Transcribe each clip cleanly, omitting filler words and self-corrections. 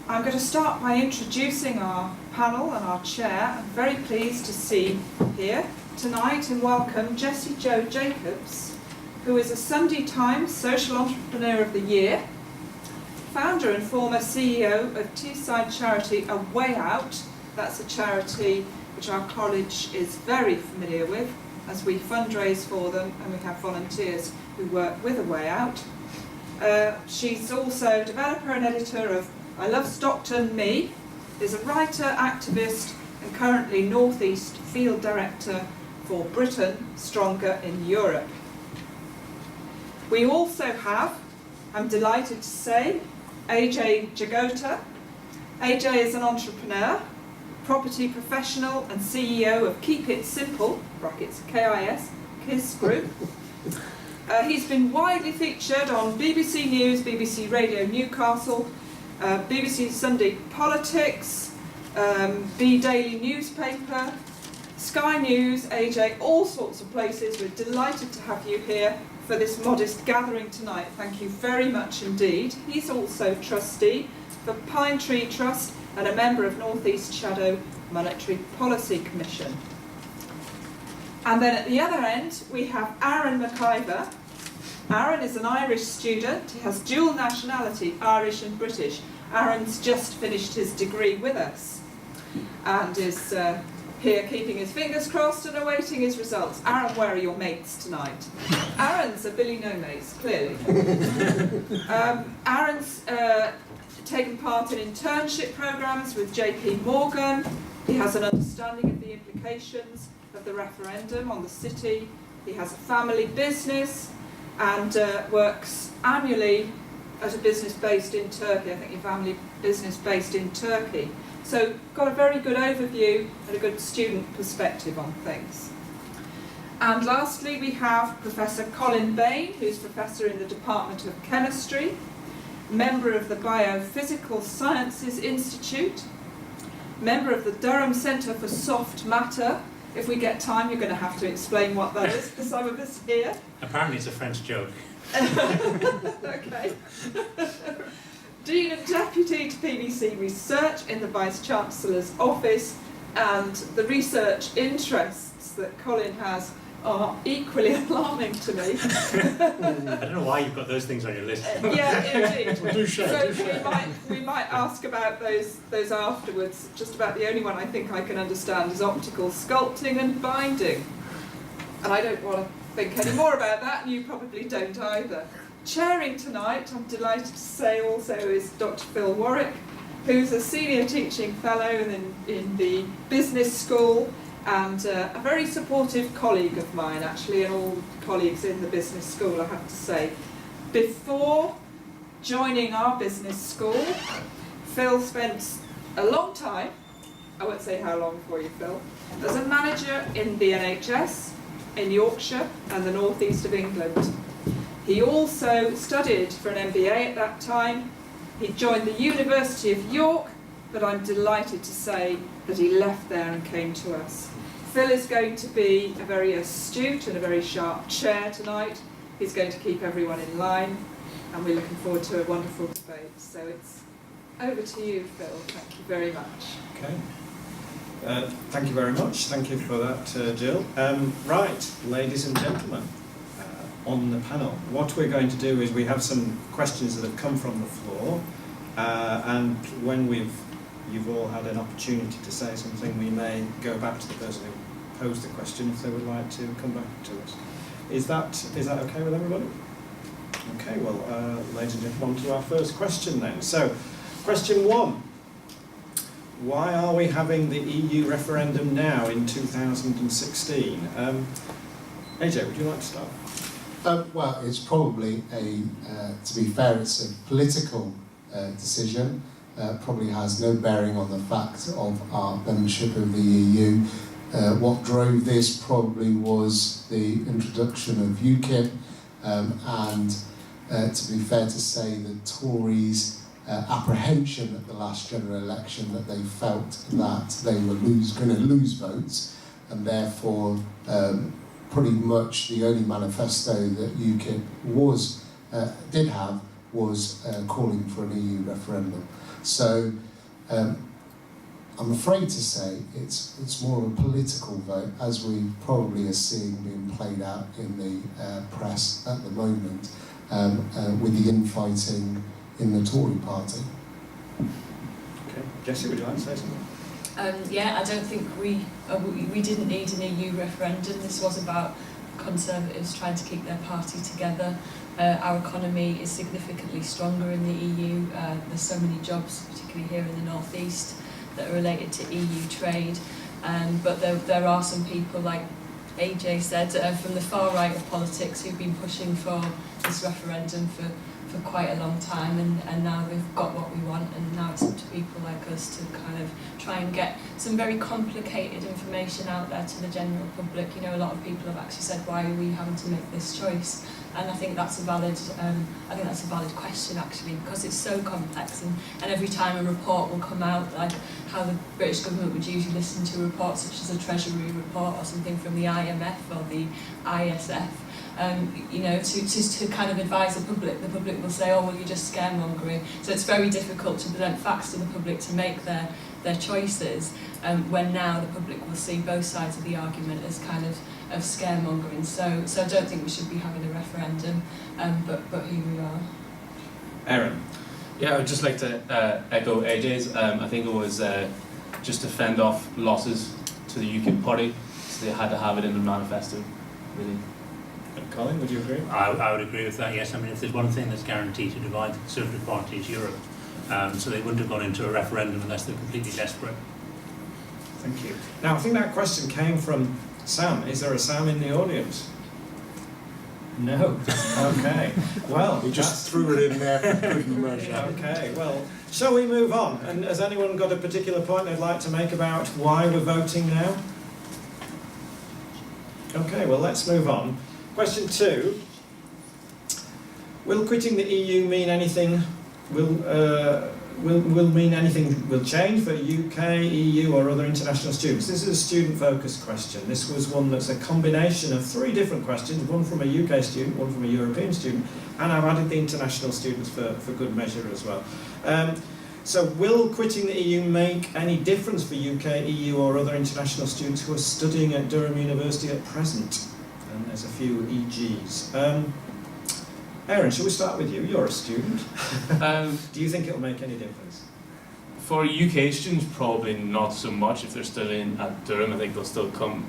I'm going to start by introducing our panel and our chair. I'm very pleased to see here tonight and welcome Jessie Jo Jacobs, who is a Sunday Times Social Entrepreneur of the Year, founder and former CEO of Teesside charity A Way Out. That's a charity which our college is very familiar with, as we fundraise for them and we have volunteers who work with A Way Out. She's also developer and editor of I Love Stockton Me, is a writer, activist and currently North East Field Director for Britain Stronger in Europe. We also have, I'm delighted to say, AJ Jagota. AJ is an entrepreneur, property professional and CEO of Keep It Simple, brackets KIS, KISS Group. He's been widely featured on BBC News, BBC Radio Newcastle, BBC Sunday Politics, The Daily Newspaper, Sky News, AJ, all sorts of places. We're delighted to have you here for this modest gathering tonight. Thank you very much indeed. He's also trustee for Pine Tree Trust and a member of North East Shadow Monetary Policy Commission. And then at the other end, we have Aaron McIver. Aaron is an Irish student. He has dual nationality, Irish and British. Aaron's just finished his degree with us and is here keeping his fingers crossed and awaiting his results. Aaron, where are your mates tonight? Aaron's a Billy No Mates, clearly. Aaron's taken part in internship programs with JP Morgan. He has an understanding of the implications of the referendum on the city. He has a family business and works annually at a business based in Turkey. I think your family business based in Turkey. So got a very good overview and a good student perspective on things. And lastly, we have Professor Colin Bain, who's Professor in the Department of Chemistry, member of the Biophysical Sciences Institute, member of the Durham Centre for Soft Matter. If we get time, you're going to have to explain what that is for some of us here. Apparently it's a French joke. Okay. Dean and Deputy to PVC Research in the Vice-Chancellor's Office, and the research interests that Colin has are equally alarming to me. I don't know why you've got those things on your list. Yeah, indeed. Well, do share, So we might ask about those afterwards. Just about the only one I think I can understand is optical sculpting and binding. And I don't want to think any more about that, and you probably don't either. Chairing tonight, I'm delighted to say also, is Dr. Phil Warwick, who's a senior teaching fellow in the business school and a very supportive colleague of mine, actually, and all colleagues in the business school, I have to say. Before joining our business school, Phil spent a long time, I won't say how long for you, Phil, as a manager in the NHS, in Yorkshire and the North East of England. He also studied for an MBA at that time. He joined the University of York, but I'm delighted to say that he left there and came to us. Phil is going to be a very astute and a very sharp chair tonight. He's going to keep everyone in line, and we're looking forward to a wonderful debate. So it's over to you, Phil. Thank you very much. Okay. Thank you very much. Thank you for that, Jill. Right, ladies and gentlemen, on the panel, what we're going to do is we have some questions that have come from the floor, and when you've all had an opportunity to say something, we may go back to the person who posed the question if they would like to come back to us. Is that okay with everybody? Okay, well, ladies and gentlemen, on to our first question then. So, question one. Why are we having the EU referendum now in 2016? AJ, would you like to start? Well, it's probably to be fair, it's a political decision. Probably has no bearing on the fact of our membership of the EU. What drove this probably was the introduction of UKIP, and to be fair to say, the Tories' apprehension at the last general election that they felt that they were going to lose votes, and therefore pretty much the only manifesto that UKIP did have was calling for an EU referendum. So I'm afraid to say it's more of a political vote, as we probably are seeing being played out in the press at the moment, with the infighting in the Tory party. Okay, Jessie, would you like to say something? Yeah, I don't think we didn't need an EU referendum. This was about Conservatives trying to keep their party together. Our economy is significantly stronger in the EU. There's so many jobs, particularly here in the North East, that are related to EU trade. But there are some people, like AJ said, from the far right of politics who've been pushing for this referendum for quite a long time, and now they've got what we want, and now it's up to people like us to kind of try and get some very complicated information out there to the general public. You know, a lot of people have actually said, why are we having to make this choice? And I think that's a valid question, actually, because it's so complex, and every time a report will come out, like how the British government would usually listen to reports such as a Treasury report or something from the IMF or the ISF, you know, to kind of advise the public will say, oh, well, you're just scaremongering. So it's very difficult to present facts to the public to make their choices, when now the public will see both sides of the argument as kind of scaremongering. So I don't think we should be having a referendum, but here we are. Aaron? Yeah, I would just like to echo AJ's. I think it was just to fend off losses to the UKIP party, so they had to have it in the manifesto, really. Colin, would you agree? I would agree with that, yes. I mean, if there's one thing that's guaranteed to divide the Conservative Party, it's Europe. So they wouldn't have gone into a referendum unless they're completely desperate. Thank you. Now, I think that question came from Sam. Is there a Sam in the audience? No. Okay. Well, We just threw it in there for good measure. Okay. Well, shall we move on? And has anyone got a particular point they'd like to make about why we're voting now? Okay. Well, let's move on. Question 2. Will quitting the EU mean anything? Will mean anything will change for UK, EU or other international students? This is a student-focused question. This was one that's a combination of 3 different questions, one from a UK student, one from a European student, and I've added the international students for good measure as well. So will quitting the EU make any difference for UK, EU or other international students who are studying at Durham University at present? And there's a few EGs. Aaron, shall we start with you? You're a student. Do you think it'll make any difference? For UK students, probably not so much. If they're still in at Durham, I think they'll still come.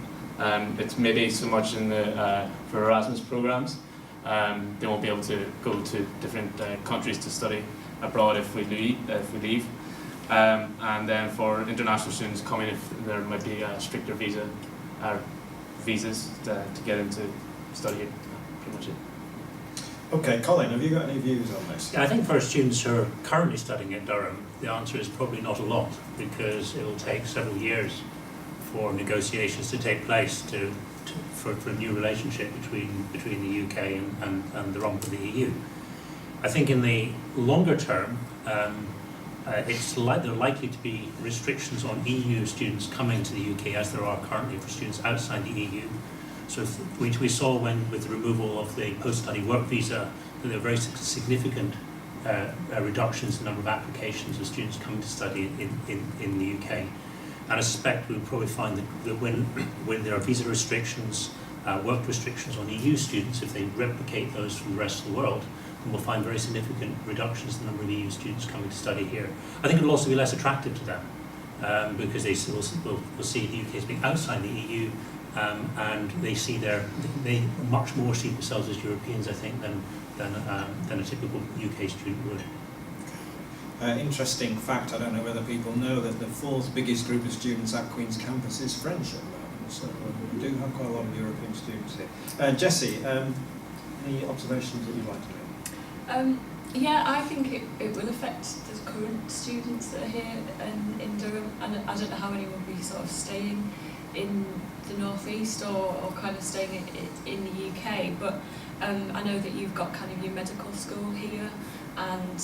It's maybe so much in the for Erasmus programs. They won't be able to go to different countries to study abroad if we leave. And then for international students coming, if there might be a stricter visas to get into study here. Pretty much it. Okay, Colin, have you got any views on this? Yeah, I think for students who are currently studying at Durham, the answer is probably not a lot, because it will take several years for negotiations to take place for a new relationship between the UK and the rump of the EU. I think in the longer term, there are likely to be restrictions on EU students coming to the UK, as there are currently for students outside the EU. So we saw with the removal of the post-study work visa that there were very significant reductions in the number of applications of students coming to study in the UK. And I suspect we'll probably find that when there are visa restrictions, work restrictions on EU students, if they replicate those from the rest of the world, then we'll find very significant reductions in the number of EU students coming to study here. I think it'll also be less attractive to them because they will see the UK as being outside the EU. And they much more see themselves as Europeans, I think, than a typical UK student would. Interesting fact, I don't know whether people know that the 4th biggest group of students at Queen's campus is French at the moment, so we do have quite a lot of European students here. Jessie, any observations that you'd like to make? Yeah, I think it will affect the current students that are here in Durham, and I don't know how many will be sort of staying in the North East or kind of staying in the UK, but I know that you've got kind of your medical school here, and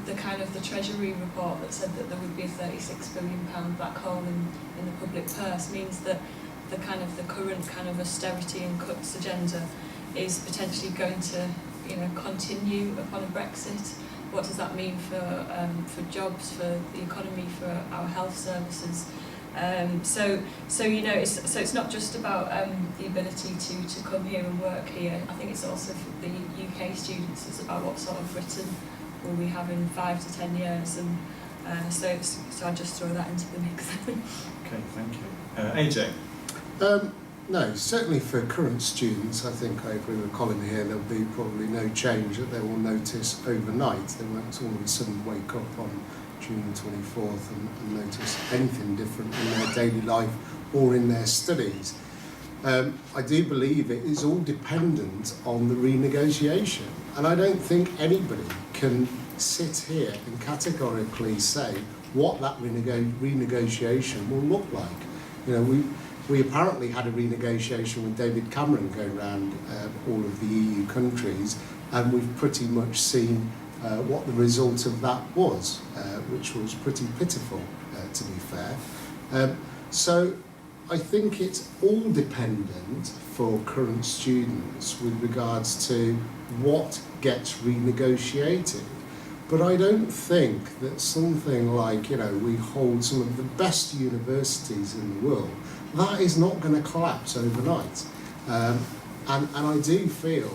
the kind of the Treasury report that said that there would be a £36 billion black hole in the public purse means that the current kind of austerity and cuts agenda is potentially going to continue upon a Brexit? What does that mean for jobs, for the economy, for our health services? So it's not just about the ability to come here and work here. I think it's also for the UK students. It's about what sort of Britain will we have in 5 to 10 years, and so I just throw that into the mix. Okay, thank you. AJ? No, certainly for current students, I think I agree with Colin here, there'll be probably no change that they will notice overnight. They won't all of a sudden wake up on June the 24th and notice anything different in their daily life or in their studies. I do believe it is all dependent on the renegotiation, and I don't think anybody can sit here and categorically say what that renegotiation will look like. We apparently had a renegotiation with David Cameron going around all of the EU countries, and we've pretty much seen what the result of that was, which was pretty pitiful, to be fair. So I think it's all dependent for current students with regards to what gets renegotiated. But I don't think that something like, we hold some of the best universities in the world, that is not going to collapse overnight. And I do feel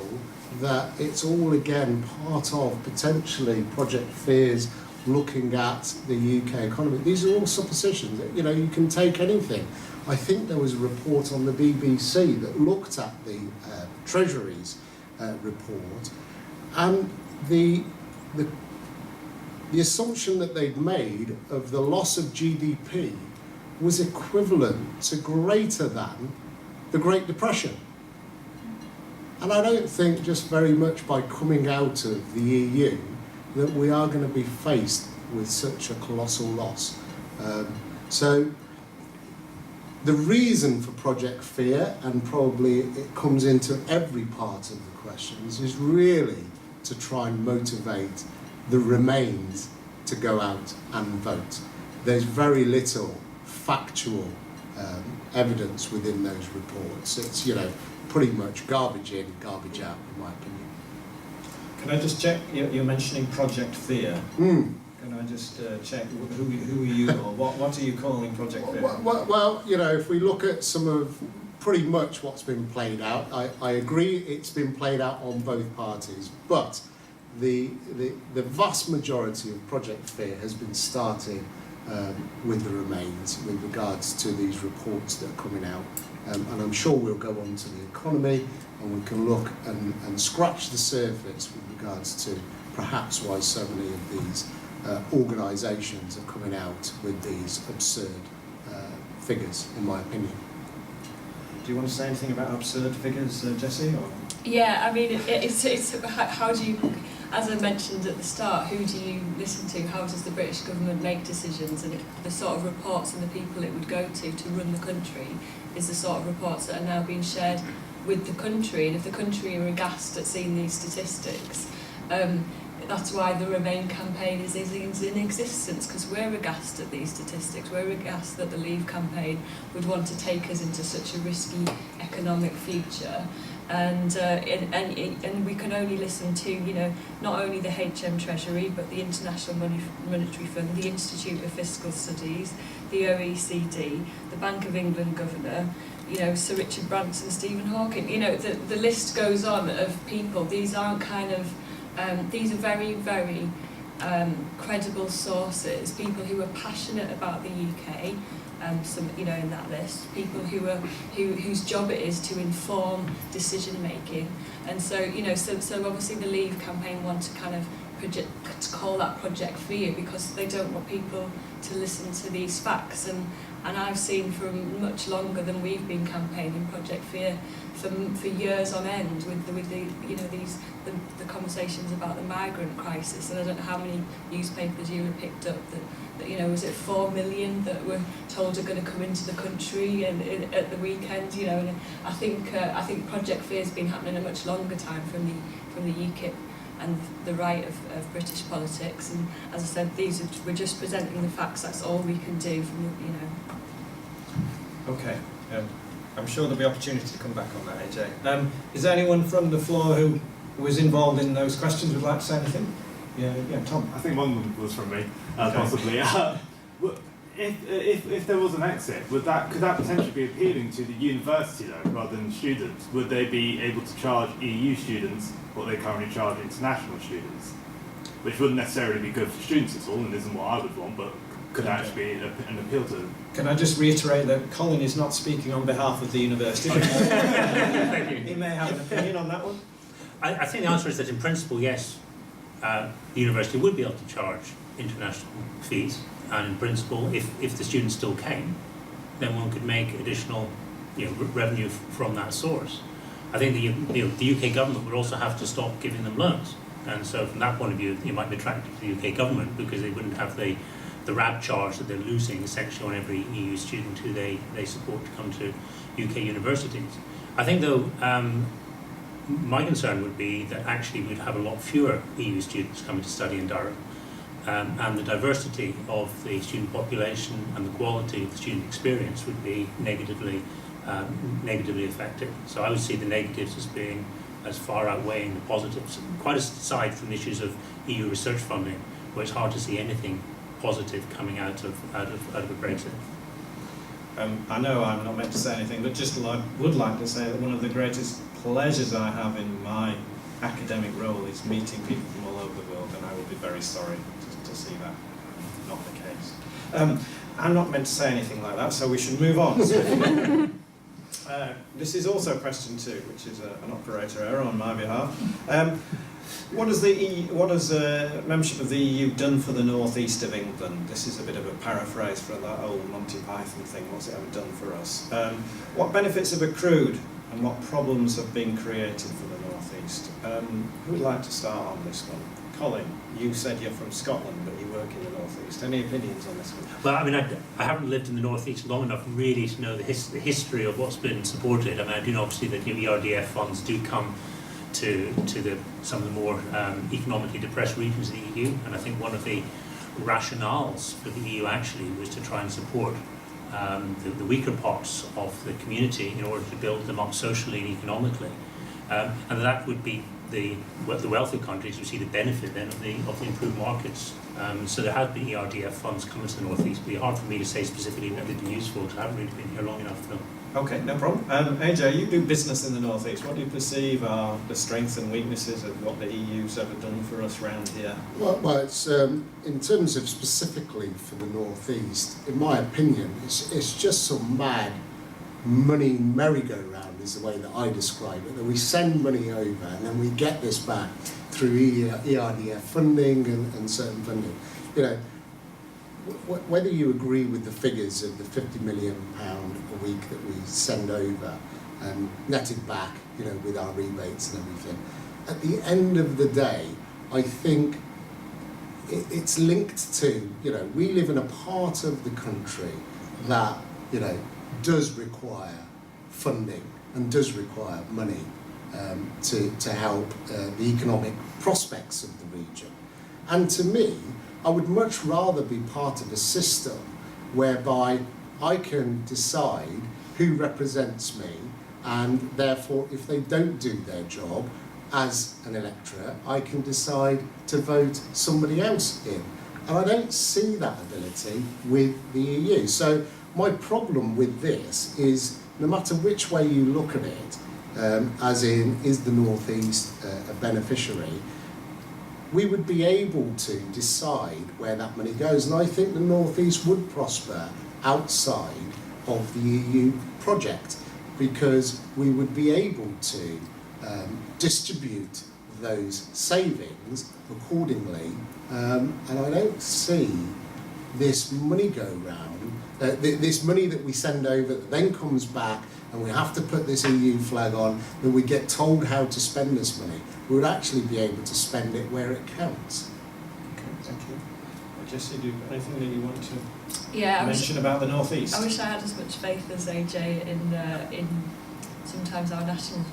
that it's all, again, part of potentially Project Fear's looking at the UK economy. These are all suppositions. You can take anything. I think there was a report on the BBC that looked at the Treasury's report, and the assumption that they'd made of the loss of GDP was equivalent to greater than the Great Depression. And I don't think just very much by coming out of the EU that we are going to be faced with such a colossal loss. So the reason for Project Fear, and probably it comes into every part of the questions, is really to try and motivate the Remains to go out and vote. There's very little factual evidence within those reports. It's, pretty much garbage in, garbage out, in my opinion. Can I just check, you're mentioning Project Fear. Can I just check who are you, or what are you calling Project Fear? Well, if we look at some of pretty much what's been played out, I agree it's been played out on both parties, but the vast majority of Project Fear has been starting with the Remains with regards to these reports that are coming out. And I'm sure we'll go on to the economy, and we can look and scratch the surface with regards to perhaps why so many of these organisations are coming out with these absurd figures, in my opinion. Do you want to say anything about absurd figures, Jessie? Or? Yeah, I mean, it's how do you, as I mentioned at the start, who do you listen to? How does the British government make decisions? And the sort of reports and the people it would go to run the country is the sort of reports that are now being shared with the country. And if the country are aghast at seeing these statistics, that's why the Remain campaign is in existence, because we're aghast at these statistics. We're aghast that the Leave campaign would want to take us into such a risky economic future. And we can only listen to, not only the HM Treasury, but the International Monetary Fund, the Institute of Fiscal Studies, the OECD, the Bank of England Governor, Sir Richard Branson, Stephen Hawking. The list goes on of people. These aren't these are very, very credible sources, people who are passionate about the UK. Some, in that list, people whose job it is to inform decision making, and so so obviously the Leave campaign want to kind of to call that Project Fear because they don't want people to listen to these facts, and I've seen for much longer than we've been campaigning Project Fear for years on end with the conversations about the migrant crisis, and I don't know how many newspapers you have picked up that was it 4 million that were told are going to come into the country and at the weekend, and I think Project Fear has been happening a much longer time from the UKIP and the right of British politics, and as I said, we're just presenting the facts. That's all we can do Okay. I'm sure there'll be opportunity to come back on that, AJ. Is there anyone from the floor who was involved in those questions would like to say anything? Yeah, Tom. I think one of them was from me, Okay. possibly. If there was an exit, could that potentially be appealing to the university though, rather than students? Would they be able to charge EU students what they currently charge international students? Which wouldn't necessarily be good for students at all, and isn't what I would want, but could actually be an appeal to them. Can I just reiterate that Colin is not speaking on behalf of the university? Thank you. He may have an opinion on that one. I think the answer is that in principle, yes, the university would be able to charge international fees, and in principle, if the students still came, then one could make additional revenue from that source. I think the UK government would also have to stop giving them loans, and so from that point of view, it might be attractive to the UK government because they wouldn't have the RAB charge that they're losing essentially on every EU student who they support to come to UK universities. I think though, my concern would be that actually we'd have a lot fewer EU students coming to study in Durham, and the diversity of the student population and the quality of the student experience would be negatively affected. So I would see the negatives as being as far outweighing the positives, quite aside from the issues of EU research funding, where it's hard to see anything positive coming out of a Brexit. I know I'm not meant to say anything, but would like to say that one of the greatest pleasures I have in my academic role is meeting people from all over the world, and I would be very sorry to see that not the case. I'm not meant to say anything like that, so we should move on. This is also question 2, which is an operator error on my behalf. What has membership of the EU done for the northeast of England? This is a bit of a paraphrase for that old Monty Python thing. What's it ever done for us? What benefits have accrued, and what problems have been created for the northeast? Who would like to start on this one? Colin, you said you're from Scotland, but you work in the northeast. Any opinions on this one? Well, I mean, I haven't lived in the northeast long enough really to know the history of what's been supported. I mean, I do know obviously that ERDF funds do come to some of the more economically depressed regions of the EU, and I think one of the rationales for the EU actually was to try and support the weaker parts of the community in order to build them up socially and economically, and that would be the wealthy countries who see the benefit then of the improved markets. So there have been ERDF funds coming to the northeast, but it's hard for me to say specifically that they've been useful, because I haven't really been here long enough to know. Okay, no problem. AJ, you do business in the northeast. What do you perceive are the strengths and weaknesses of what the EU's ever done for us around here? Well, it's in terms of specifically for the northeast, in my opinion, it's just some mad money merry-go-round is the way that I describe it. That we send money over and then we get this back through ERDF funding and certain funding. Whether you agree with the figures of the £50 million a week that we send over and netted back, with our rebates and everything, at the end of the day, I think it's linked to, we live in a part of the country that, does require funding and does require money to help the economic prospects of the region. And to me, I would much rather be part of a system whereby I can decide who represents me, and therefore if they don't do their job as an electorate, I can decide to vote somebody else in. And I don't see that ability with the EU. So my problem with this is, no matter which way you look at it, as in, is the North-East a beneficiary, we would be able to decide where that money goes. And I think the North-East would prosper outside of the EU project, because we would be able to distribute those savings accordingly. And I don't see this money go round, this money that we send over that then comes back and we have to put this EU flag on, that we get told how to spend this money. We would actually be able to spend it where it counts. Okay, thank you. Jesse, do you have anything that you want to Yeah, mention about the North East? I wish I had as much faith as AJ in sometimes our national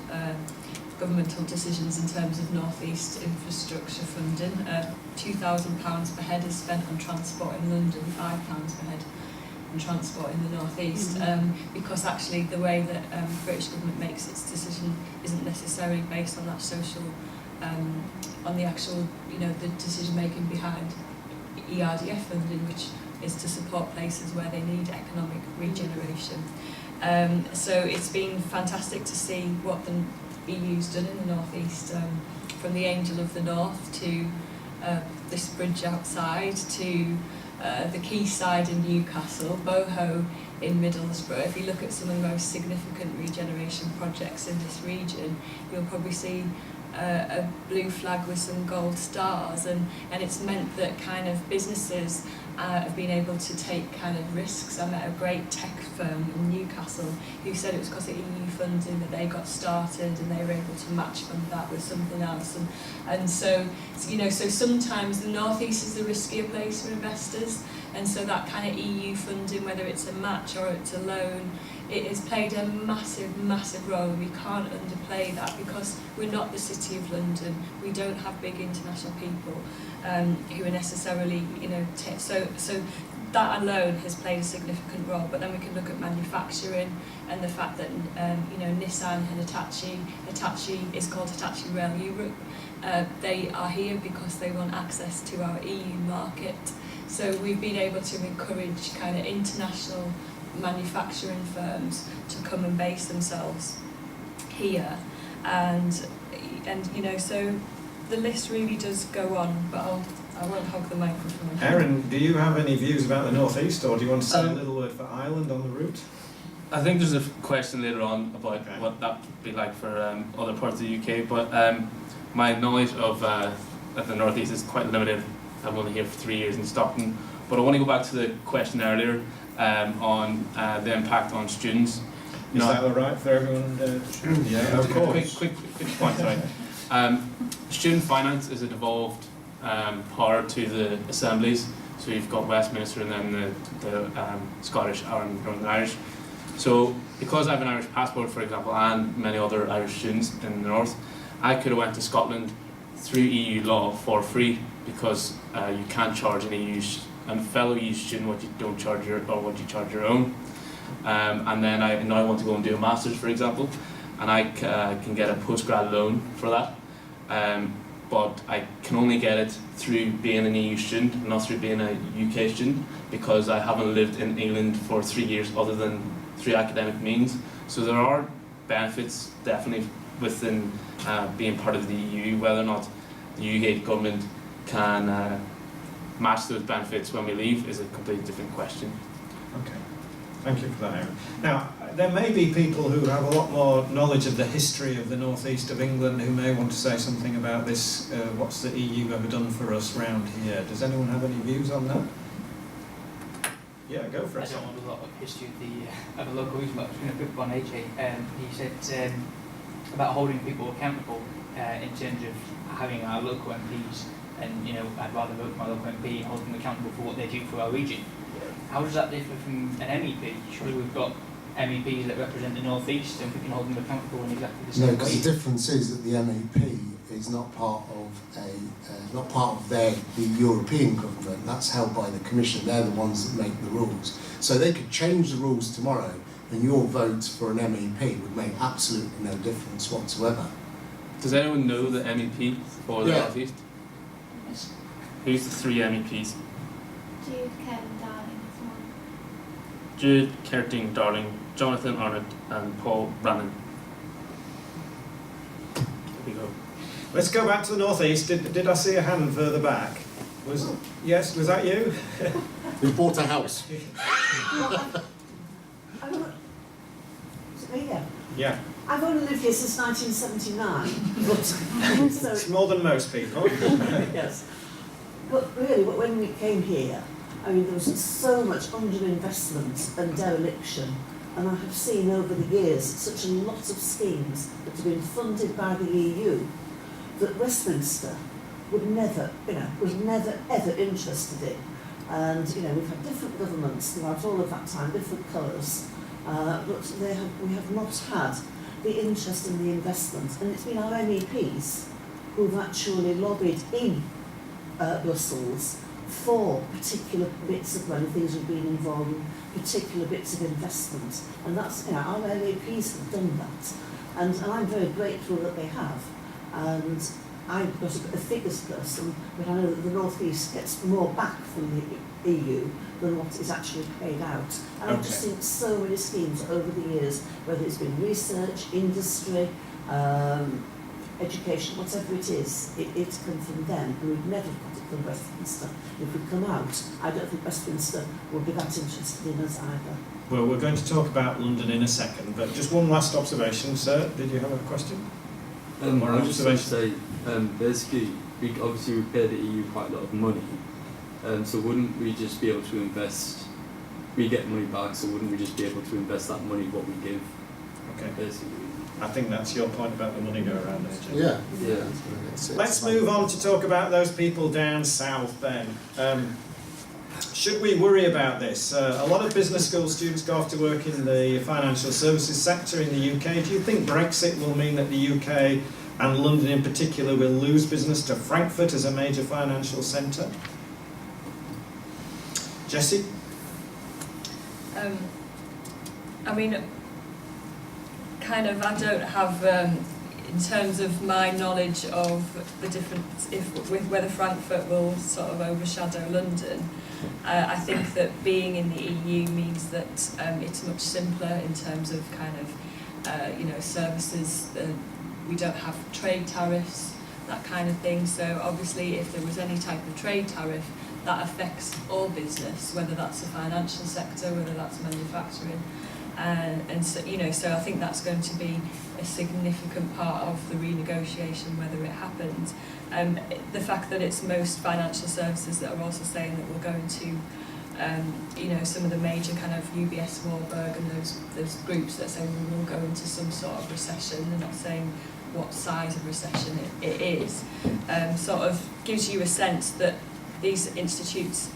governmental decisions in terms of North East infrastructure funding. £2,000 per head is spent on transport in London, £5 per head on transport in the North East, because actually the way that British government makes its decision isn't necessarily based on that social on the actual, the decision making behind ERDF funding, which is to support places where they need economic regeneration. So it's been fantastic to see what the EU's done in the North East, from the Angel of the North to this bridge outside to the Quayside in Newcastle, Boho in Middlesbrough. If you look at some of the most significant regeneration projects in this region, you'll probably see a blue flag with some gold stars, and it's meant that kind of businesses have been able to take kind of risks. I met a great tech firm in Newcastle who said it was because of EU funding that they got started, and they were able to match fund that with something else. And so sometimes the North East is a riskier place for investors, and so that kind of EU funding, whether it's a match or it's a loan, it has played a massive role. We can't underplay that because we're not the City of London. We don't have big international people who are necessarily, so that alone has played a significant role. But then we can look at manufacturing and the fact that Nissan and Hitachi is called Hitachi Rail Europe. They are here because they want access to our EU market. So we've been able to encourage kind of international manufacturing firms to come and base themselves here, and so the list really does go on, but I won't hog the microphone. Aaron, do you have any views about the North East, or do you want to say a little word for Ireland on the route? I think there's a question later on about what that would be like for other parts of the UK, but my knowledge of the North East is quite limited. I'm only here for 3 years in Stockton, but I want to go back to the question earlier on the impact on students. Is that all right for everyone? Yeah, of course. Quick point, sorry. Student finance is a devolved power to the assemblies. So you've got Westminster and then the Scottish and Northern Irish. So because I have an Irish passport, for example, and many other Irish students in the north, I could have went to Scotland through EU law for free, because you can't charge an EU and fellow EU student what you don't charge what you charge your own. And then I now want to go and do a master's, for example, and I can get a postgrad loan for that. But I can only get it through being an EU student, not through being a UK student, because I haven't lived in England for 3 years other than through academic means. So there are benefits definitely within being part of the EU. Whether or not the UK government can match those benefits when we leave is a completely different question. Okay, thank you for that, Aaron. Now, there may be people who have a lot more knowledge of the history of the northeast of England who may want to say something about this. What's the EU ever done for us round here? Does anyone have any views on that? Yeah, go for it. I don't know a lot of history of the local region, but I was going to pick up on AJ. He said about holding people accountable in terms of having our local MPs, and I'd rather vote for my local MP and hold them accountable for what they do for our region. How does that differ from an MEP? Surely we've got MEPs that represent the North East, and we can hold them accountable in exactly the same way. No, because the difference is that the MEP is not part of the European government. That's held by the Commission. They're the ones that make the rules. So they could change the rules tomorrow, and your vote for an MEP would make absolutely no difference whatsoever. Does anyone know the MEP for the North East? Yes. Who's the 3 MEPs? Jude, Kevin, Darling, Jude, Kerting, Darling, Jonathan Arnott, and Paul Brannan. There we go. Let's go back to the northeast. Did I see a hand further back? Yes, was that you? We bought a house. Is it me? Yeah. I've only lived here since 1979, but so It's more than most people. yes. But really, when we came here, I mean, there was so much underinvestment and dereliction, and I have seen over the years such a lot of schemes that have been funded by the EU that Westminster was never ever interested in. And we've had different governments throughout all of that time, different colours, but we have not had the interest in the investment, and it's been our MEPs who've actually lobbied in Brussels for particular bits of money, things have been involved in particular bits of investment, and that's our MEPs have done that, and I'm very grateful that they have. And I'm not a figures person, but I know that the North East gets more back from the EU than what is actually paid out. And I've just seen so many schemes over the years, whether it's been research, industry, education, whatever it is, it's come from them, and we've never got it from Westminster. If we come out, I don't think Westminster will be that interested in us either. Well, we're going to talk about London in a second, but just one last observation. Sir, did you have a question? I was just going to say, basically, we obviously pay the EU quite a lot of money, so wouldn't we just be able to invest, we get money back, so wouldn't we just be able to invest that money, what we give, basically? I think that's your point about the money go around there, Jim. Yeah. Let's move on to talk about those people down south then. Should we worry about this? A lot of business school students go off to work in the financial services sector in the UK. Do you think Brexit will mean that the UK and London in particular will lose business to Frankfurt as a major financial centre? Jessie? I mean, kind of, I don't have, in terms of my knowledge of the difference, whether Frankfurt will sort of overshadow London, I think that being in the EU means that it's much simpler in terms of kind of, services. We don't have trade tariffs, that kind of thing. So obviously, if there was any type of trade tariff, that affects all business, whether that's the financial sector, whether that's manufacturing. And so, so I think that's going to be a significant part of the renegotiation, whether it happens. The fact that it's most financial services that are also saying that we're going to, some of the major kind of UBS, Warburg, and those groups that say we will go into some sort of recession. They're not saying what size of recession it is. Sort of gives you a sense that these institutes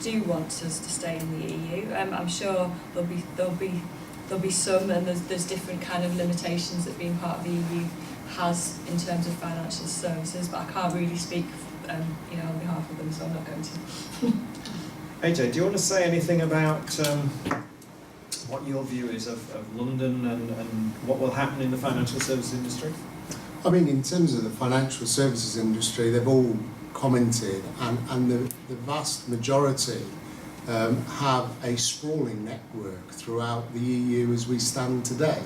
do want us to stay in the EU. I'm sure there'll be some, and there's different kind of limitations that being part of the EU has in terms of financial services, but I can't really speak, on behalf of them, so I'm not going to. AJ, do you want to say anything about what your view is of London and what will happen in the financial services industry? I mean, in terms of the financial services industry, they've all commented, and the vast majority have a sprawling network throughout the EU as we stand today.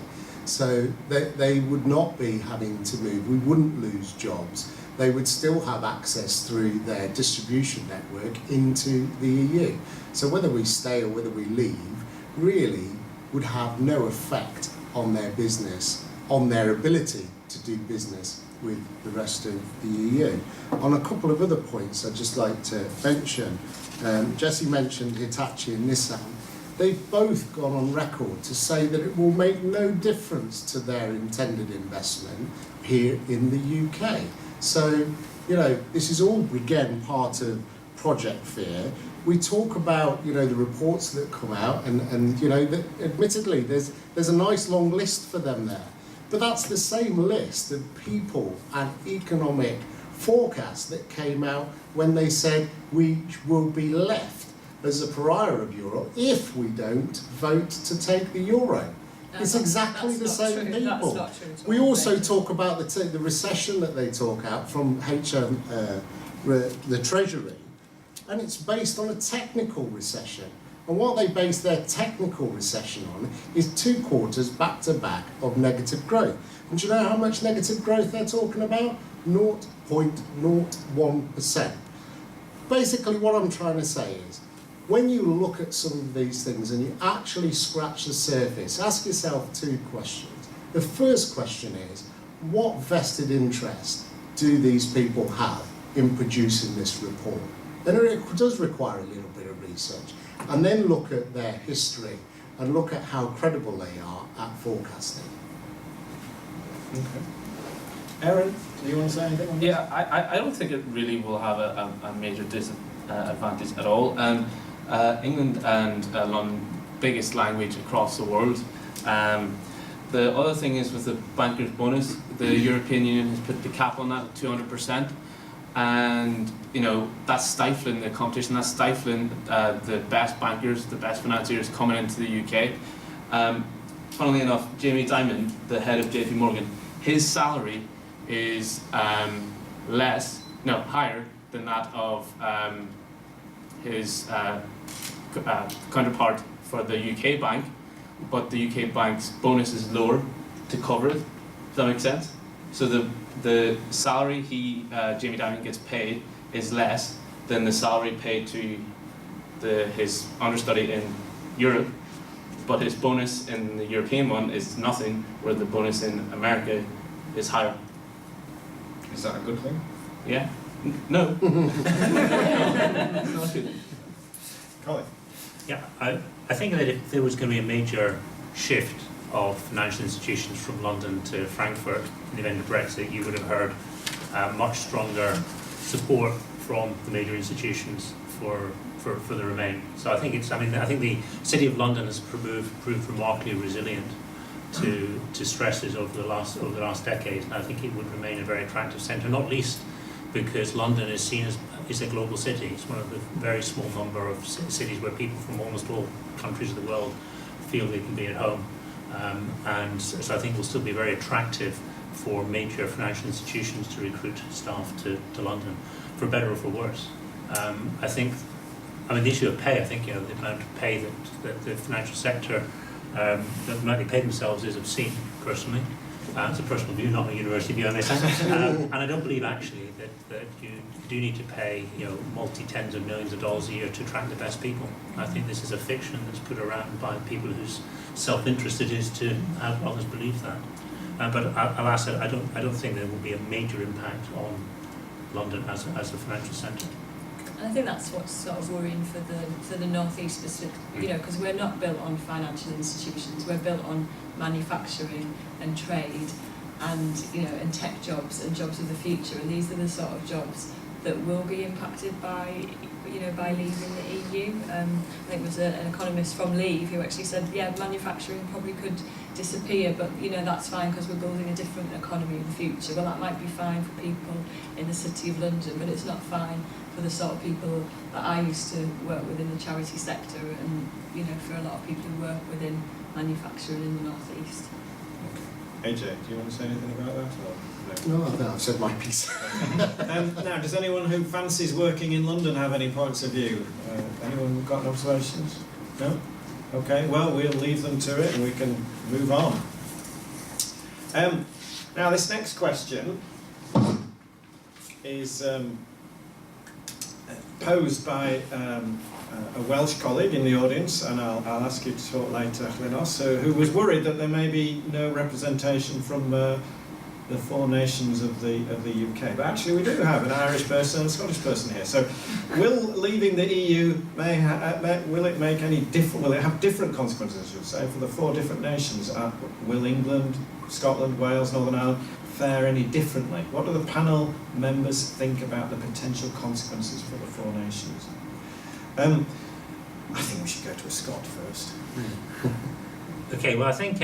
So they would not be having to move. We wouldn't lose jobs. They would still have access through their distribution network into the EU. So whether we stay or whether we leave really would have no effect on their business, on their ability to do business with the rest of the EU. On a couple of other points I'd just like to mention, Jessie mentioned Hitachi and Nissan. They've both gone on record to say that it will make no difference to their intended investment here in the UK. So, this is all, again, part of Project Fear. We talk about, the reports that come out, and that admittedly, there's a nice long list for them there. But that's the same list of people and economic forecasts that came out when they said we will be left as a pariah of Europe if we don't vote to take the euro. It's exactly the same people. That's not true at all. We also talk about the recession that they talk out from the Treasury, and it's based on a technical recession. And what they base their technical recession on is 2 quarters back to back of negative growth. And do you know how much negative growth they're talking about? 0.01%. Basically what I'm trying to say is, when you look at some of these things and you actually scratch the surface, ask yourself 2 questions. The first question is, what vested interest do these people have in producing this report? And it does require a little bit of research. And then look at their history and look at how credible they are at forecasting. Okay. Aaron, do you want to say anything on this? Yeah, I don't think it really will have a major disadvantage at all. England and London, biggest language across the world. The other thing is with the banker's bonus, the European Union has put the cap on that at 200%. And that's stifling the competition, that's stifling the best bankers, the best financiers coming into the UK. Funnily enough, Jamie Dimon, the head of JP Morgan, his salary is higher than that of his counterpart for the UK bank, but the UK bank's bonus is lower to cover it. Does that make sense? So the salary Jamie Dimon gets paid is less than the salary paid to his understudy in Europe, but his bonus in the European one is nothing, where the bonus in America is higher. Is that a good thing? Yeah? No. It's not good. Colin? Yeah, I think that if there was going to be a major shift of financial institutions from London to Frankfurt in the event of Brexit, you would have heard much stronger support from the major institutions for the Remain. So I think I think the City of London has proved remarkably resilient to stresses over the last decade, and I think it would remain a very attractive centre, not least because London is seen as a global city. It's one of the very small number of cities where people from almost all countries of the world feel they can be at home, and so I think it will still be very attractive for major financial institutions to recruit staff to London, for better or for worse. The issue of pay, I think, the amount of pay that the financial sector, the amount they pay themselves is obscene, personally. It's a personal view, not a university view, I may say. And I don't believe, actually, that you do need to pay, multi-tens of millions of dollars a year to attract the best people. I think this is a fiction that's put around by people whose self-interest it is to have others believe that. But alas, I don't think there will be a major impact on London as a financial centre. And I think that's what's sort of worrying for the North East specifically, because we're not built on financial institutions, we're built on manufacturing and trade and and tech jobs and jobs of the future, and these are the sort of jobs that will be impacted by by leaving the EU. I think there was an economist from Leave who actually said, manufacturing probably could disappear, but that's fine because we're building a different economy in the future. Well, that might be fine for people in the City of London, but it's not fine for the sort of people that I used to work with in the charity sector, and for a lot of people who work within manufacturing in the North East. AJ, do you want to say anything about that? Or No, I think I've said my piece. now, does anyone who fancies working in London have any points of view? Anyone got observations? No? Okay, well, we'll leave them to it and we can move on. Now, this next question is posed by a Welsh colleague in the audience, and I'll ask you to talk later, Llynnos, who was worried that there may be no representation from the four nations of the UK. But actually we do have an Irish person and a Scottish person here. So will leaving the EU, will it make any different, will it have different consequences, I should say, for the four different nations? Will England, Scotland, Wales, Northern Ireland fare any differently? What do the panel members think about the potential consequences for the four nations? I think we should go to a Scot first. Okay, well, I think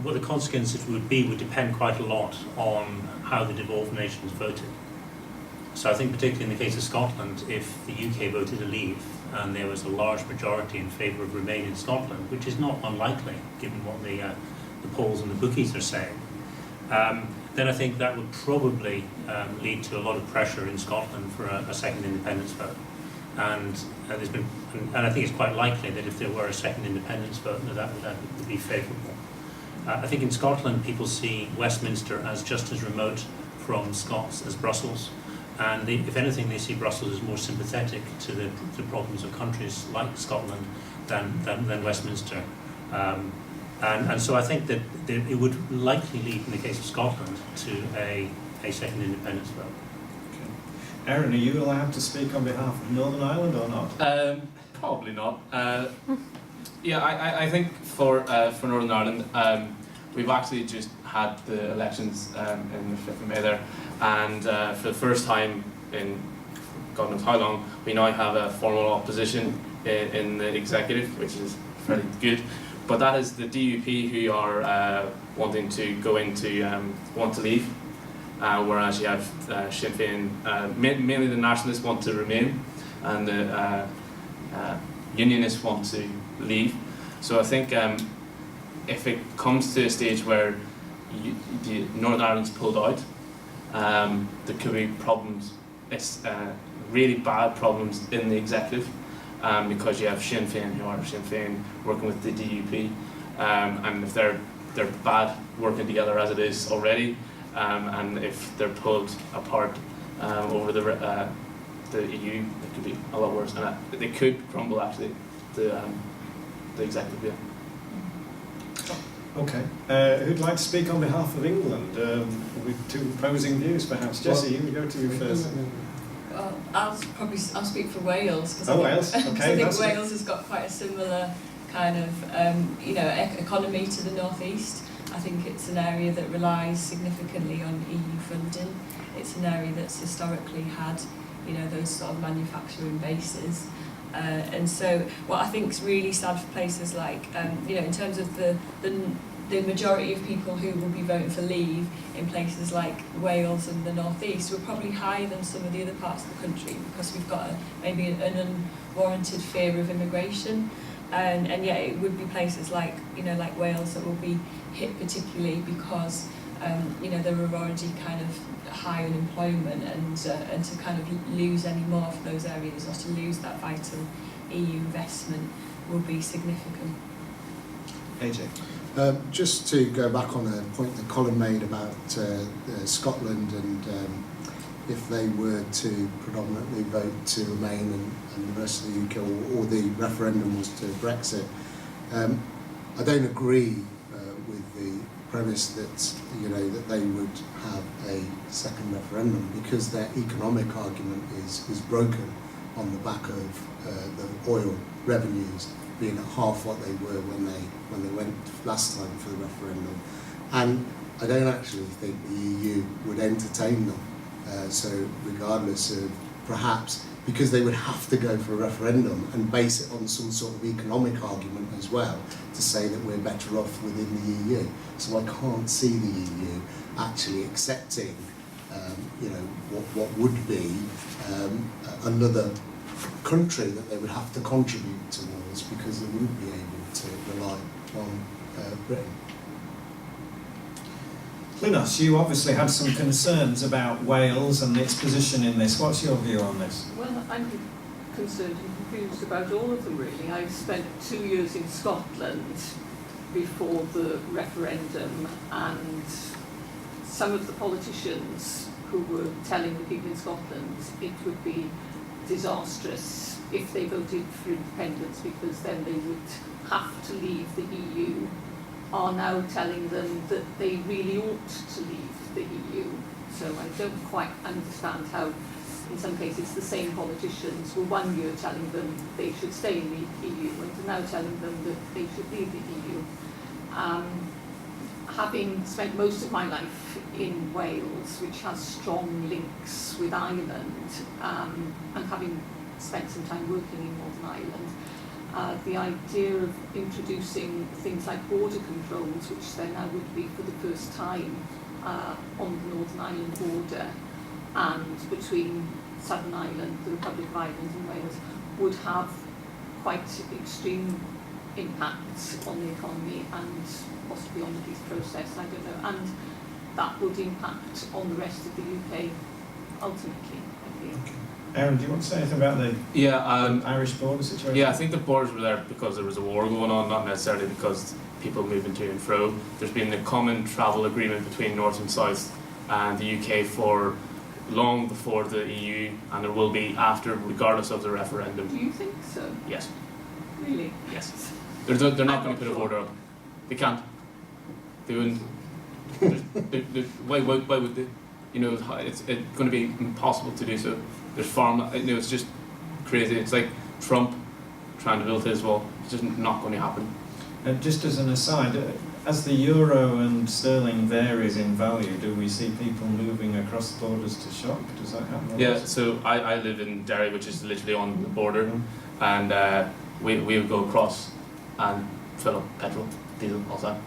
what the consequences would depend quite a lot on how the devolved nations voted. So I think particularly in the case of Scotland, if the UK voted to leave and there was a large majority in favour of Remain in Scotland, which is not unlikely given what the polls and the bookies are saying, then I think that would probably lead to a lot of pressure in Scotland for a second independence vote. And I think it's quite likely that if there were a second independence vote, that would be favourable. I think in Scotland people see Westminster as just as remote from Scots as Brussels, and if anything they see Brussels as more sympathetic to the problems of countries like Scotland than Westminster. And so I think that it would likely lead, in the case of Scotland, to a second independence vote. Okay. Aaron, are you allowed to speak on behalf of Northern Ireland or not? Probably not. I think for Northern Ireland, we've actually just had the elections in the 5th of May there, and for the first time in God knows how long, we now have a formal opposition in the executive, which is fairly good. But that is the DUP who are wanting to go into, want to leave, whereas you have Sinn Féin, mainly the nationalists want to remain, and the unionists want to leave. So I think if it comes to a stage where Northern Ireland's pulled out, there could be problems, really bad problems in the executive, because you have Sinn Féin who are Sinn Féin working with the DUP, and if they're bad working together as it is already, and if they're pulled apart over the EU, it could be a lot worse, and they could crumble actually the executive. Yeah. Okay. Who'd like to speak on behalf of England with two opposing views, perhaps? Jessie, you go to you first. Well, I'll speak for Wales because Wales. Okay, I think that's Wales has got quite a similar kind of economy to the northeast. I think it's an area that relies significantly on EU funding. It's an area that's historically had those sort of manufacturing bases. And so what I think is really sad for places like, in terms of the majority of people who will be voting for Leave in places like Wales and the North East, we're probably higher than some of the other parts of the country because we've got maybe an unwarranted fear of immigration. And yet it would be places like Wales that will be hit particularly because there are already kind of high unemployment, and to kind of lose any more for those areas or to lose that vital EU investment will be significant. AJ. Just to go back on a point that Colin made about Scotland and if they were to predominantly vote to remain and the rest of the UK, or the referendum was to Brexit, I don't agree with the premise that that they would have a second referendum, because their economic argument is broken on the back of the oil revenues being at half what they were when they went last time for the referendum, and I don't actually think the EU would entertain them. So regardless of, perhaps because they would have to go for a referendum and base it on some sort of economic argument as well, to say that we're better off within the EU. So I can't see the EU actually accepting, what would be another country that they would have to contribute towards, because they wouldn't be able to rely on Britain. Linos, you obviously had some concerns about Wales and its position in this. What's your view on this? Well, I'm concerned and confused about all of them, really. I spent 2 years in Scotland before the referendum, and some of the politicians who were telling the people in Scotland it would be disastrous if they voted for independence because then they would have to leave the EU, are now telling them that they really ought to leave the EU. So I don't quite understand how, in some cases, the same politicians were 1 year telling them they should stay in the EU and are now telling them that they should leave the EU. Having spent most of my life in Wales, which has strong links with Ireland, and having spent some time working in Northern Ireland, the idea of introducing things like border controls, which there now would be for the first time on the Northern Ireland border and between Southern Ireland, the Republic of Ireland and Wales, would have quite extreme impacts on the economy and possibly on the peace process, I don't know, and that would impact on the rest of the UK ultimately, I feel. Okay. Aaron, do you want to say anything about the Irish border situation? Yeah, I think the borders were there because there was a war going on, not necessarily because people moving to and fro. There's been a common travel agreement between North and South and the UK for long before the EU, and there will be after, regardless of the referendum. Do you think so? Yes. Really? Yes. They're not going to put a border up. They can't. They wouldn't. Why would they? It's going to be impossible to do so. There's it's just crazy. It's like Trump trying to build his wall. It's just not going to happen. And just as an aside, as the euro and sterling varies in value, do we see people moving across the borders to shop? Does that happen? Yeah, so I live in Derry, which is literally on the border, and we would go across and fill up petrol, diesel, all that.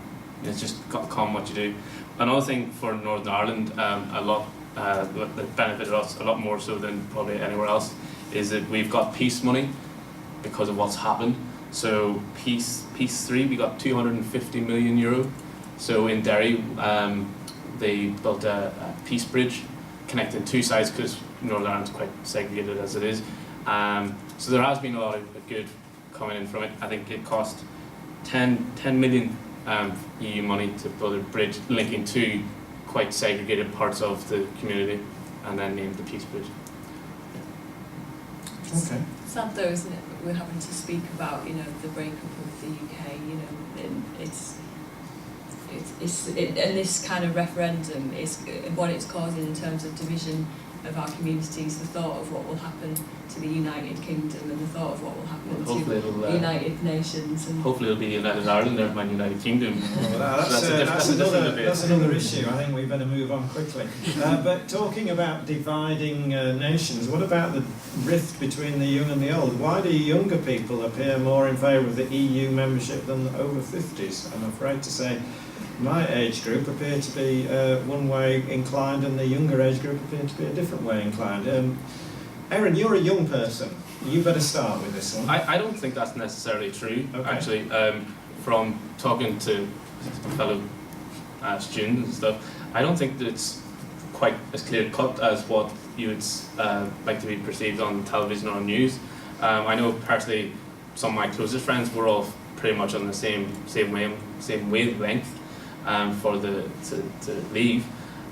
It's just common what you do. Another thing for Northern Ireland, that benefited us a lot more so than probably anywhere else, is that we've got peace money because of what's happened. So peace 3, we got €250 million. So in Derry, they built a peace bridge connecting two sides because Northern Ireland's quite segregated as it is. So there has been a lot of good coming in from it. I think it cost 10 million EU money to build a bridge linking two quite segregated parts of the community, and then named the Peace Bridge. Okay. Sad though, isn't it, that we're having to speak about, you know, the breakup of the UK, you know, and and this kind of referendum is what it's causing in terms of division of our communities, the thought of what will happen to the United Kingdom and the thought of what will happen to the United Nations. And hopefully it'll be United Ireland, never mind United Kingdom. Well, that's another issue. I think we better move on quickly. But talking about dividing nations, what about the rift between the young and the old? Why do younger people appear more in favour of the EU membership than over 50s? I'm afraid to say my age group appear to be one way inclined and the younger age group appear to be a different way inclined. Erin, you're a young person. You better start with this one. I don't think that's necessarily true, Okay. actually. From talking to fellow students and stuff, I don't think that it's quite as clear-cut as what you would like to be perceived on television or on news. I know personally some of my closest friends were all pretty much on the same wavelength. To leave,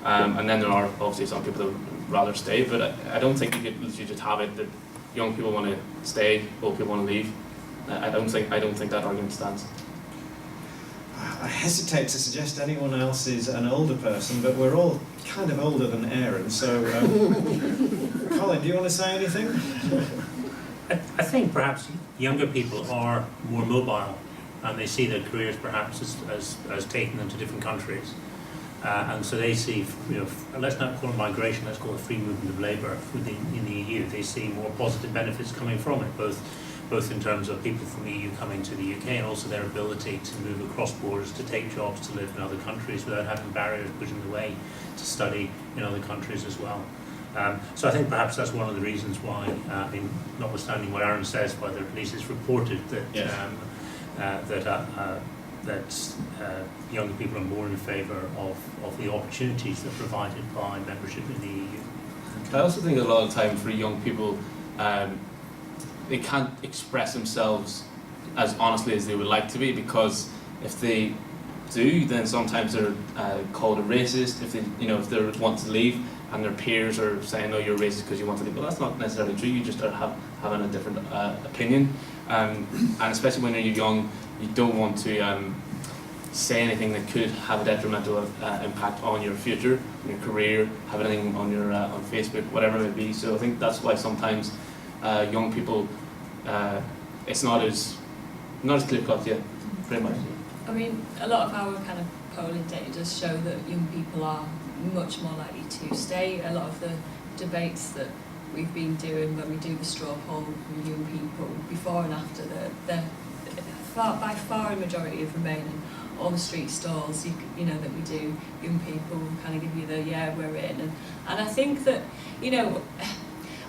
and then there are obviously some people that would rather stay, but I don't think you could literally just have it that young people want to stay, old people want to leave. I don't think that argument stands. I hesitate to suggest anyone else is an older person, but we're all kind of older than Erin, so Colin, do you want to say anything? I think perhaps younger people are more mobile, and they see their careers perhaps as taking them to different countries. And so they see, let's not call it migration, let's call it free movement of labour in the EU. They see more positive benefits coming from it, both in terms of people from the EU coming to the UK and also their ability to move across borders, to take jobs, to live in other countries without having barriers put in the way, to study in other countries as well. So I think perhaps that's one of the reasons why, notwithstanding what Aaron says, why the police has reported that younger people are more in favour of the opportunities that are provided by membership in the EU. I also think a lot of the time for young people, they can't express themselves as honestly as they would like to be, because if they do, then sometimes they're called a racist if they want to leave, and their peers are saying, "No, you're racist because you want to leave." Well, that's not necessarily true. You just are having a different opinion, and especially when you're young, you don't want to say anything that could have a detrimental impact on your future, on your career, have anything on your on Facebook, whatever it may be. So I think that's why sometimes young people, it's not as clear cut yet, pretty much. I mean, a lot of our kind of polling data does show that young people are much more likely to stay. A lot of the debates that we've been doing when we do the straw poll with young people before and after, they're by far a majority of Remain, and all the street stalls that we do, young people kind of give you the we're in, and I think that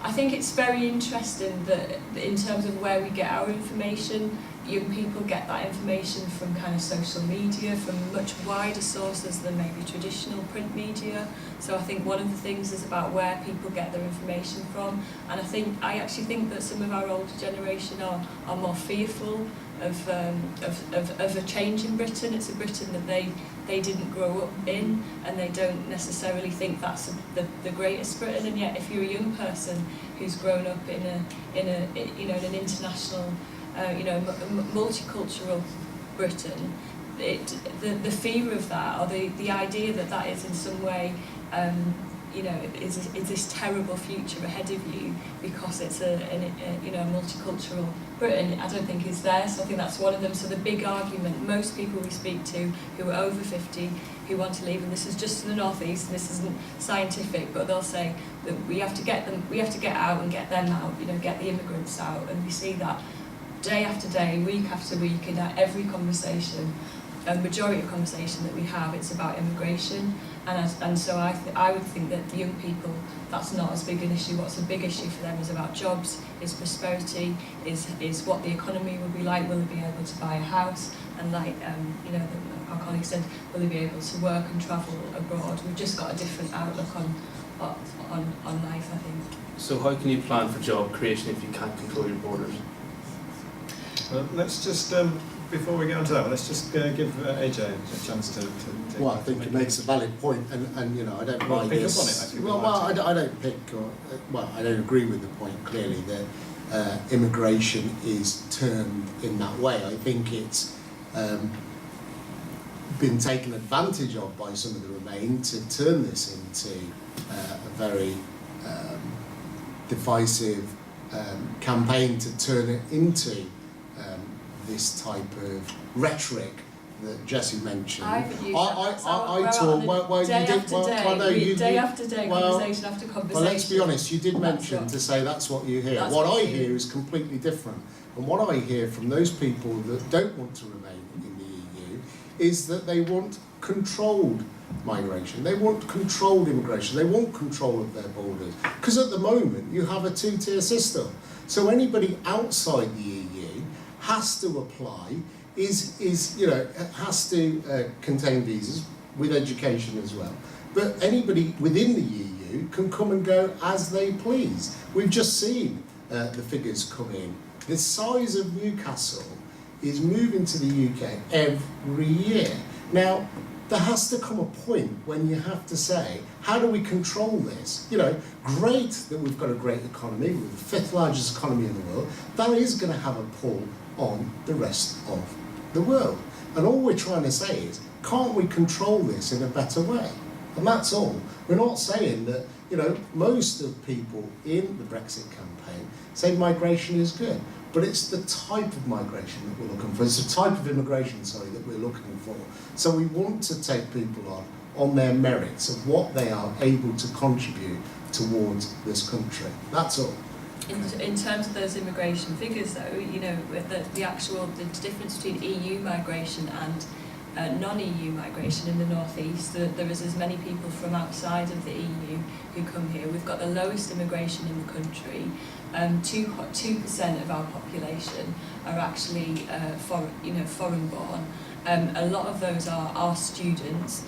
I think it's very interesting that in terms of where we get our information, young people get that information from kind of social media, from much wider sources than maybe traditional print media. So I think one of the things is about where people get their information from, and I actually think that some of our older generation are more fearful of a change in Britain. It's a Britain that they didn't grow up in, and they don't necessarily think that's the greatest Britain. And yet, if you're a young person who's grown up in an international, multicultural Britain, the fear of that, or the idea that is in some way, is this terrible future ahead of you because it's a multicultural Britain, I don't think is there. So I think that's one of them. So the big argument, most people we speak to who are over 50 who want to leave, and this is just in the northeast, and this isn't scientific, but they'll say that we have to get out and get them out, get the immigrants out, and we see that day after day, week after week, in every conversation. A majority of conversation that we have, it's about immigration, and so I would think that young people, that's not as big an issue. What's a big issue for them is about jobs, is prosperity, is what the economy will be like. Will they be able to buy a house? And like our colleague said, will they be able to work and travel abroad? We've just got a different outlook on life, I think. So how can you plan for job creation if you can't control your borders? Well, let's just, before we get on to that, let's just give AJ a chance to Well, I think it makes a valid point, and you know, I don't Well, buy pick this. up on it, actually, Well, we'd like I don't pick, or I don't agree with the point clearly that immigration is turned in that way. I think it's been taken advantage of by some of the Remain to turn this into a very divisive campaign to turn it into this type of rhetoric that Jessie mentioned. I haven't used I talk, day after day, conversation after conversation. Well, let's be honest, you did mention to say that's what you hear. What I hear is completely different. And what I hear from those people that don't want to remain in the EU is that they want controlled migration. They want controlled immigration. They want control of their borders. Because at the moment, you have a two-tier system. So anybody outside the EU has to apply, has to contain visas with education as well. But anybody within the EU can come and go as they please. We've just seen the figures come in. The size of Newcastle is moving to the UK every year. Now, there has to come a point when you have to say, how do we control this? You know, great that we've got a great economy, we're the 5th largest economy in the world. That is going to have a pull on the rest of the world. And all we're trying to say is, can't we control this in a better way? And that's all. We're not saying that, you know, most of people in the Brexit campaign say migration is good. But it's the type of migration that we're looking for. It's the type of immigration, that we're looking for. So we want to take people on their merits of what they are able to contribute towards this country. That's all. In terms of those immigration figures, though, you know, the difference between EU migration and non-EU migration in the northeast, there is as many people from outside of the EU who come here. We've got the lowest immigration in the country. 2% of our population are actually foreign-born. A lot of those are students,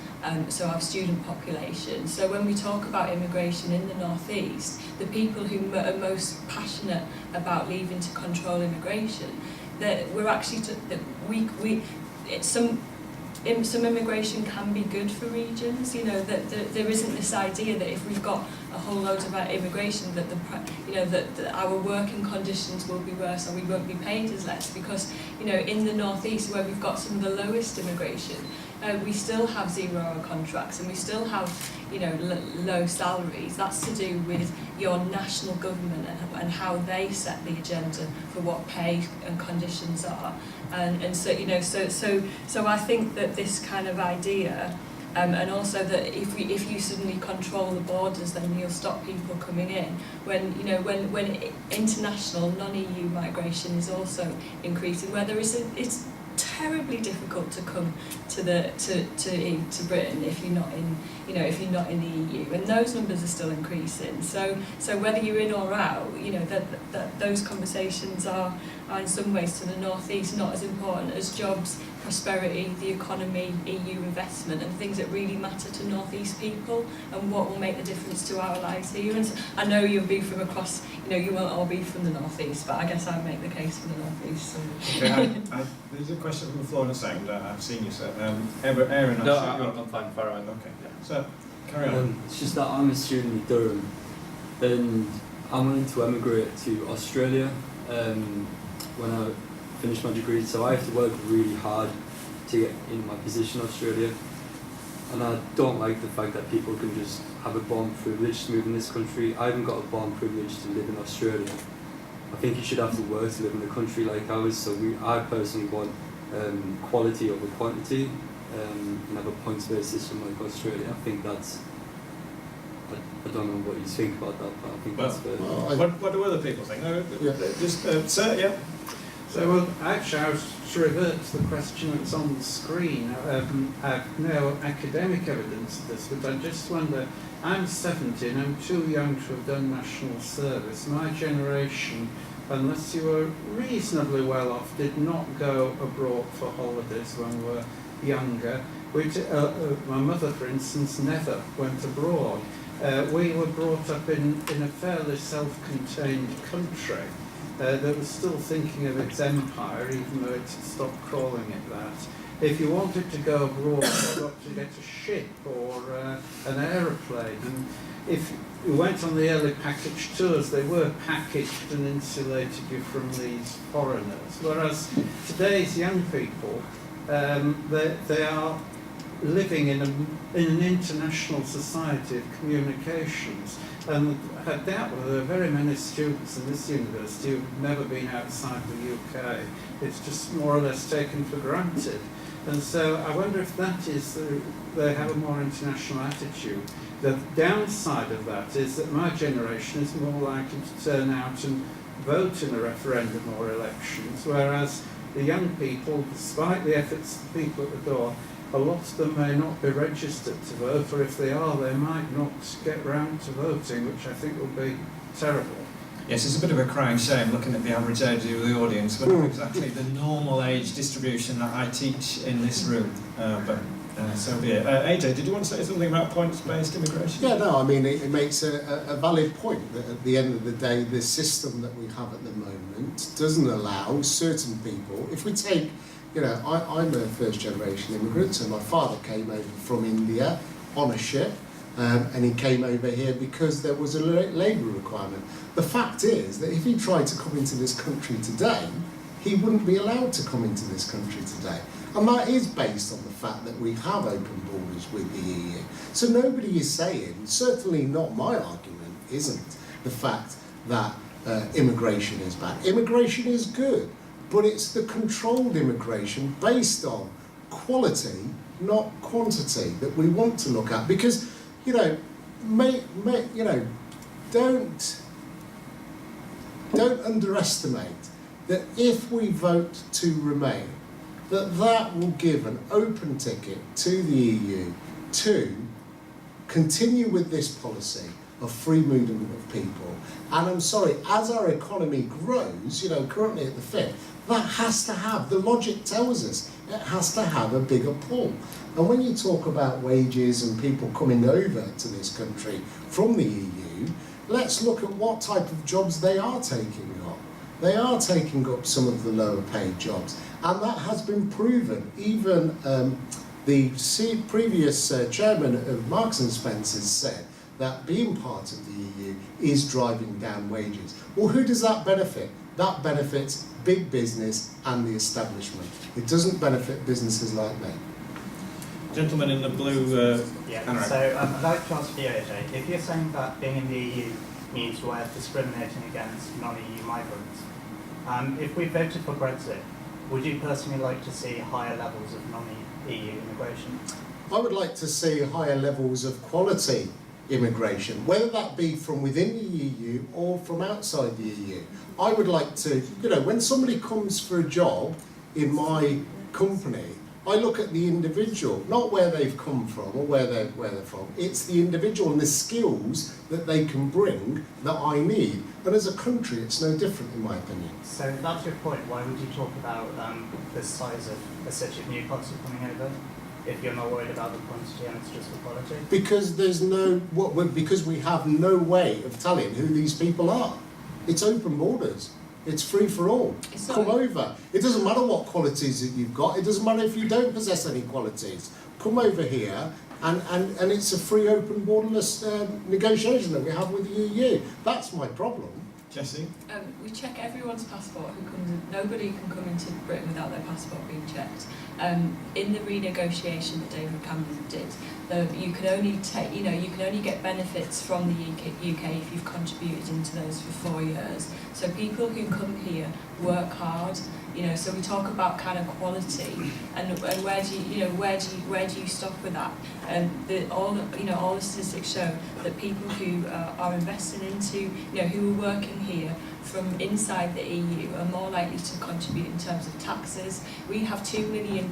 so our student population. So when we talk about immigration in the northeast, the people who are most passionate about leaving to control immigration, that we're actually some immigration can be good for regions. You know, that there isn't this idea that if we've got a whole load of immigration that that our working conditions will be worse or we won't be paid as less, because you know, in the northeast where we've got some of the lowest immigration, we still have 0-hour contracts and we still have, you know, low salaries. That's to do with your national government and how they set the agenda for what pay and conditions are. And so, you know, so I think that this kind of idea, and also that if you suddenly control the borders, then you'll stop people coming in. When international non-EU migration is also increasing, where it's terribly difficult to come to Britain if you're not in the EU, and those numbers are still increasing. So whether you're in or out, you know, that those conversations are in some ways to the northeast not as important as jobs, prosperity, the economy, EU investment, and things that really matter to northeast people and what will make the difference to our lives here. And so, I know you'll be from across, you know, you won't all be from the northeast, but I guess I'd make the case for the northeast. So. Okay, there's a question from the floor in a second. I've seen you, sir. Aaron, No, I'm fine, far right. Okay, so carry on. It's just that I'm a student in Durham, and I'm willing to emigrate to Australia when I finish my degree, so I have to work really hard to get in my position in Australia. And I don't like the fact that people can just have a born privilege to move in this country. I haven't got a born privilege to live in Australia. I think you should have to work to live in a country like ours, so I personally want quality over quantity, and have a points-based system like Australia. I think that's, I don't know what you think about that, but I think that's fair. What do other people think? Sir, yeah. So, well, actually, I was to revert to the question that's on the screen. I have no academic evidence of this, but I just wonder, I'm 70 and I'm too young to have done national service. My generation, unless you were reasonably well off, did not go abroad for holidays when we were younger. My mother, for instance, never went abroad. we were brought up in a fairly self-contained country that was still thinking of its empire, even though it stopped calling it that. If you wanted to go abroad, you got to get a ship or an aeroplane. And if you went on the early package tours, they were packaged and insulated you from these foreigners. Whereas today's young people, they are living in an international society of communications. And I doubt whether there are very many students in this university who've never been outside the UK. It's just more or less taken for granted. And so I wonder if that is, they have a more international attitude. The downside of that is that my generation is more likely to turn out and vote in a referendum or elections, whereas the young people, despite the efforts of the people at the door, a lot of them may not be registered to vote, or if they are, they might not get round to voting, which I think will be terrible. Yes, it's a bit of a crying shame looking at the average age of the audience. We're not exactly the normal age distribution that I teach in this room, but so be it. AJ, did you want to say something about points-based immigration? Yeah, no, I mean, it makes a valid point that at the end of the day, the system that we have at the moment doesn't allow certain people, if we take, you know, I'm a first-generation immigrant, so my father came over from India on a ship, and he came over here because there was a labour requirement. The fact is that if he tried to come into this country today, he wouldn't be allowed to come into this country today. And that is based on the fact that we have open borders with the EU. So nobody is saying, certainly not my argument, isn't the fact that immigration is bad. Immigration is good, but it's the controlled immigration based on quality, not quantity, that we want to look at. Because, you know, don't underestimate that if we vote to remain, that will give an open ticket to the EU to continue with this policy of free movement of people. And I'm sorry, as our economy grows, you know, currently at the fifth, that has to have, the logic tells us, it has to have a bigger pull. And when you talk about wages and people coming over to this country from the EU, let's look at what type of jobs they are taking up. They are taking up some of the lower paid jobs, and that has been proven. Even the previous chairman of Marks and Spencer's said that being part of the EU is driving down wages. Well, who does that benefit? That benefits big business and the establishment. It doesn't benefit businesses like me. Gentleman in the blue. Yeah, so I'd like to ask you, AJ, if you're saying that being in the EU means we're discriminating against non-EU migrants, if we voted for Brexit, would you personally like to see higher levels of non-EU immigration? I would like to see higher levels of quality immigration, whether that be from within the EU or from outside the EU. I would like to, you know, when somebody comes for a job in my company, I look at the individual, not where they've come from or where they're from. It's the individual and the skills that they can bring that I need. And as a country, it's no different in my opinion. So that's your point. Why would you talk about the size of a city of Newcastle coming over if you're not worried about the quantity and it's just the quality? Because because we have no way of telling who these people are. It's open borders. It's free for all. Come over. It doesn't matter what qualities that you've got. It doesn't matter if you don't possess any qualities. Come over here, and it's a free open borderless negotiation that we have with the EU. That's my problem. Jesse? We check everyone's passport who comes in. Nobody can come into Britain without their passport being checked. In the renegotiation that David Cameron did, you can only get benefits from the UK if you've contributed into those for 4 years. So people who come here work hard. You know, so we talk about kind of quality, and where do you stop with that? All the statistics show that people who are investing into, who are working here from inside the EU are more likely to contribute in terms of taxes. We have 2 million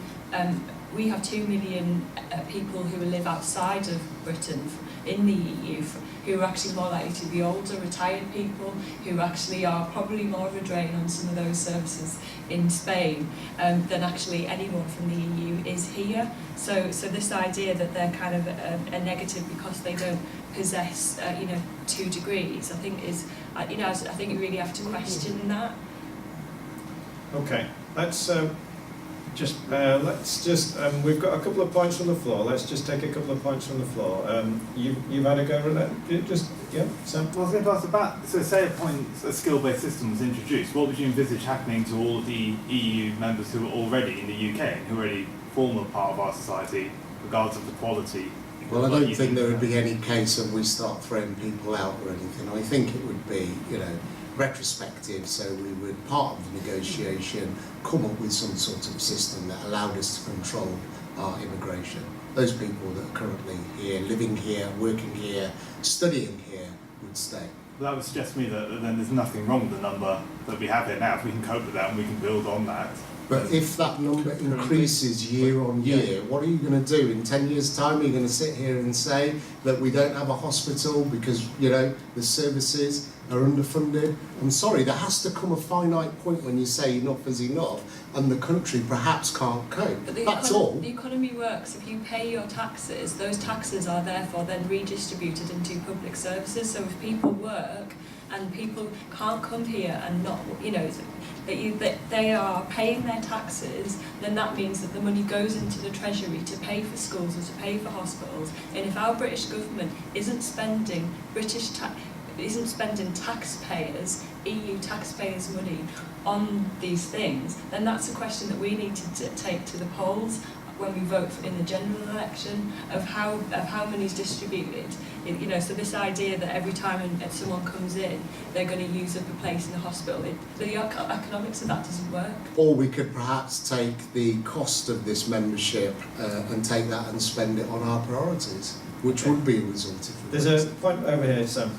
people who live outside of Britain in the EU who are actually more likely to be older, retired people who actually are probably more of a drain on some of those services in Spain than actually anyone from the EU is here. So this idea that they're kind of a negative because they don't possess, 2 degrees. I think I think you really have to question that. Okay, let's just we've got a couple of points from the floor. Let's just take a couple of points from the floor. You've had a go at that. Sam. Well, I was going to ask about, so say a skill-based system was introduced, what would you envisage happening to all of the EU members who are already in the UK and who already form a part of our society, regardless of the quality? Well, I don't think there would be any case of we start throwing people out or anything. I think it would be, retrospective, so we would, part of the negotiation, come up with some sort of system that allowed us to control our immigration. Those people that are currently here, living here, working here, studying here, would stay. Well, that would suggest to me that then there's nothing wrong with the number that we have here now. If we can cope with that and we can build on that. But if that number increases year on year, what are you going to do? In 10 years' time, are you going to sit here and say that we don't have a hospital because, the services are underfunded? I'm sorry, there has to come a finite point when you say enough is enough and the country perhaps can't cope. But That's all. The economy works. If you pay your taxes, those taxes are therefore then redistributed into public services. So if people work and people can't come here and not, that they are paying their taxes, then that means that the money goes into the treasury to pay for schools or to pay for hospitals. And if our British government isn't spending taxpayers, EU taxpayers' money on these things, then that's a question that we need to take to the polls when we vote in the general election of how money's distributed. So this idea that every time someone comes in, they're going to use up a place in the hospital, the economics of that doesn't work. Or we could perhaps take the cost of this membership and take that and spend it on our priorities, which would be a result of it. There's a point over here, Sam.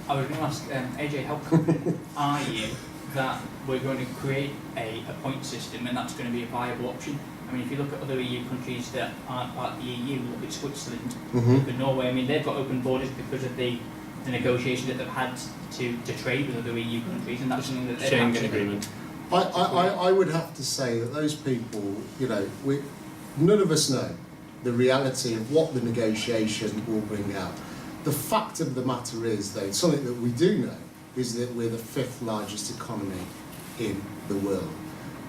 I was going to ask AJ, how confident are you that we're going to create a point system and that's going to be a viable option? I mean, if you look at other EU countries that aren't part of the EU, look at Switzerland, look at Norway, I mean, they've got open borders because of the negotiations that they've had to trade with other EU countries, and that's something that they've Schengen agreement. I would have to say that those people, none of us know the reality of what the negotiation will bring out. The fact of the matter is, though, something that we do know, is that we're the 5th largest economy in the world.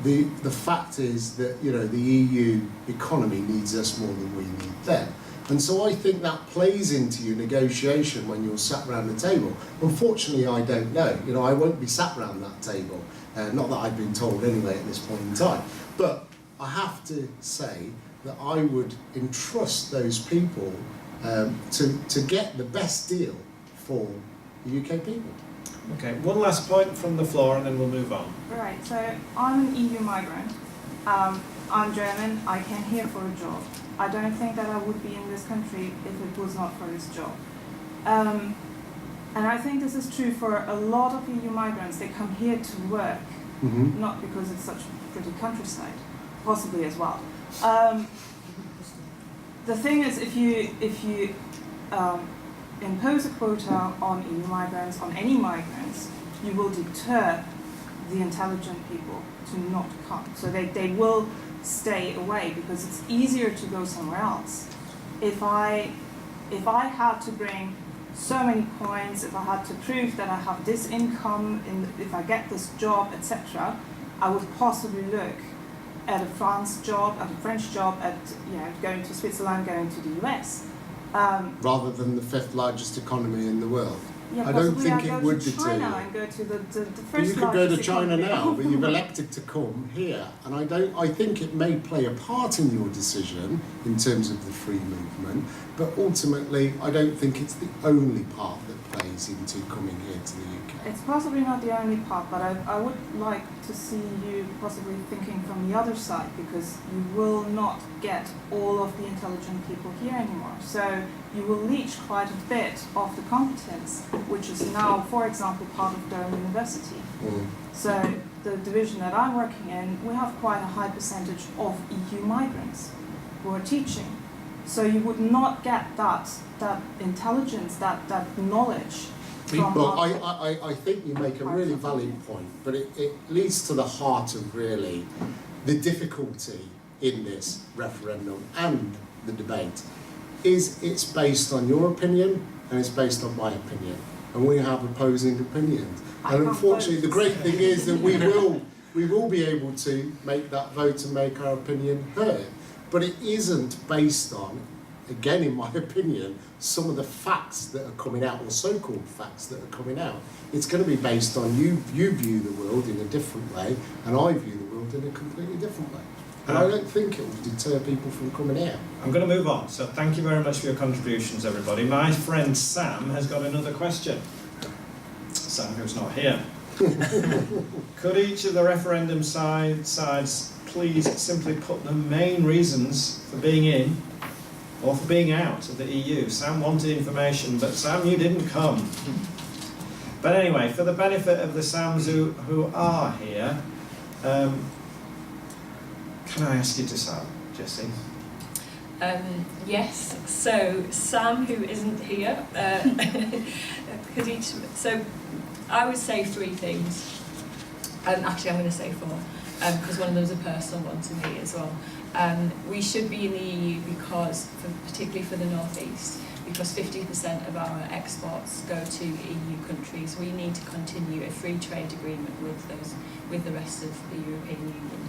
The fact is that, the EU economy needs us more than we need them. And so I think that plays into your negotiation when you're sat around the table. Unfortunately, I don't know. I won't be sat around that table. Not that I've been told anyway at this point in time. But I have to say that I would entrust those people to get the best deal for the UK people. Okay, one last point from the floor and then we'll move on. Right, so I'm an EU migrant. I'm German, I came here for a job. I don't think that I would be in this country if it was not for this job. And I think this is true for a lot of EU migrants. They come here to work, not because it's such a pretty countryside, possibly as well. The thing is, if you impose a quota on EU migrants, on any migrants, you will deter the intelligent people to not come. So they will stay away because it's easier to go somewhere else. If I had to bring so many points, if I had to prove that I have this income, if I get this job, etc., I would possibly look at a France job, at a French job, at going to Switzerland, going to the US. Rather than the 5th largest economy in the world. Yeah, I don't think it would deter you. China and go to the first you could go to China economy. now, but you've elected to come here, and I think it may play a part in your decision in terms of the free movement, but ultimately I don't think it's the only part that plays into coming here to the UK. It's possibly not the only part, but I would like to see you possibly thinking from the other side, because you will not get all of the intelligent people here anymore. So you will leach quite a bit of the competence, which is now, for example, part of Durham University. So the division that I'm working in, we have quite a high percentage of EU migrants who are teaching. So you would not get that intelligence, that knowledge. Well, I think you make a really valid point, but it leads to the heart of really the difficulty in this referendum and the debate. It's based on your opinion and it's based on my opinion. And we have opposing opinions. I And can't unfortunately, vote. the great thing is that we will be able to make that vote and make our opinion heard. But it isn't based on, again in my opinion, some of the facts that are coming out, or so-called facts that are coming out. It's going to be based on you view the world in a different way, and I view the world in a completely different way. And I don't think it will deter people from coming out. I'm going to move on, so thank you very much for your contributions, everybody. My friend Sam has got another question. Sam, who's not here. Could each of the referendum sides please simply put the main reasons for being in or for being out of the EU? Sam wanted information, but Sam, you didn't come. But anyway, for the benefit of the Sams who are here, can I ask you to start, Jessie? Yes, so Sam, who isn't here, so I would say 3 things. Actually, I'm going to say 4, because one of them's a personal one to me as well. We should be in the EU because, particularly for the North East, because 50% of our exports go to EU countries. We need to continue a free trade agreement with the rest of the European Union.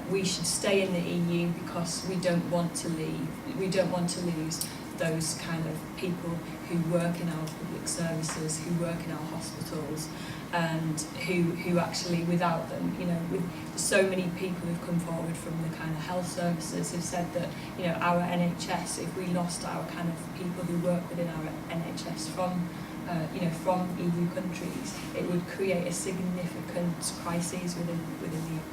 We should stay in the EU because we don't want to leave. We don't want to lose those kind of people who work in our public services, who work in our hospitals, and who actually, without them, you know, with so many people who've come forward from the kind of health services who've said that, you know, our NHS, if we lost our kind of people who work within our NHS from EU countries, it would create a significant crisis within the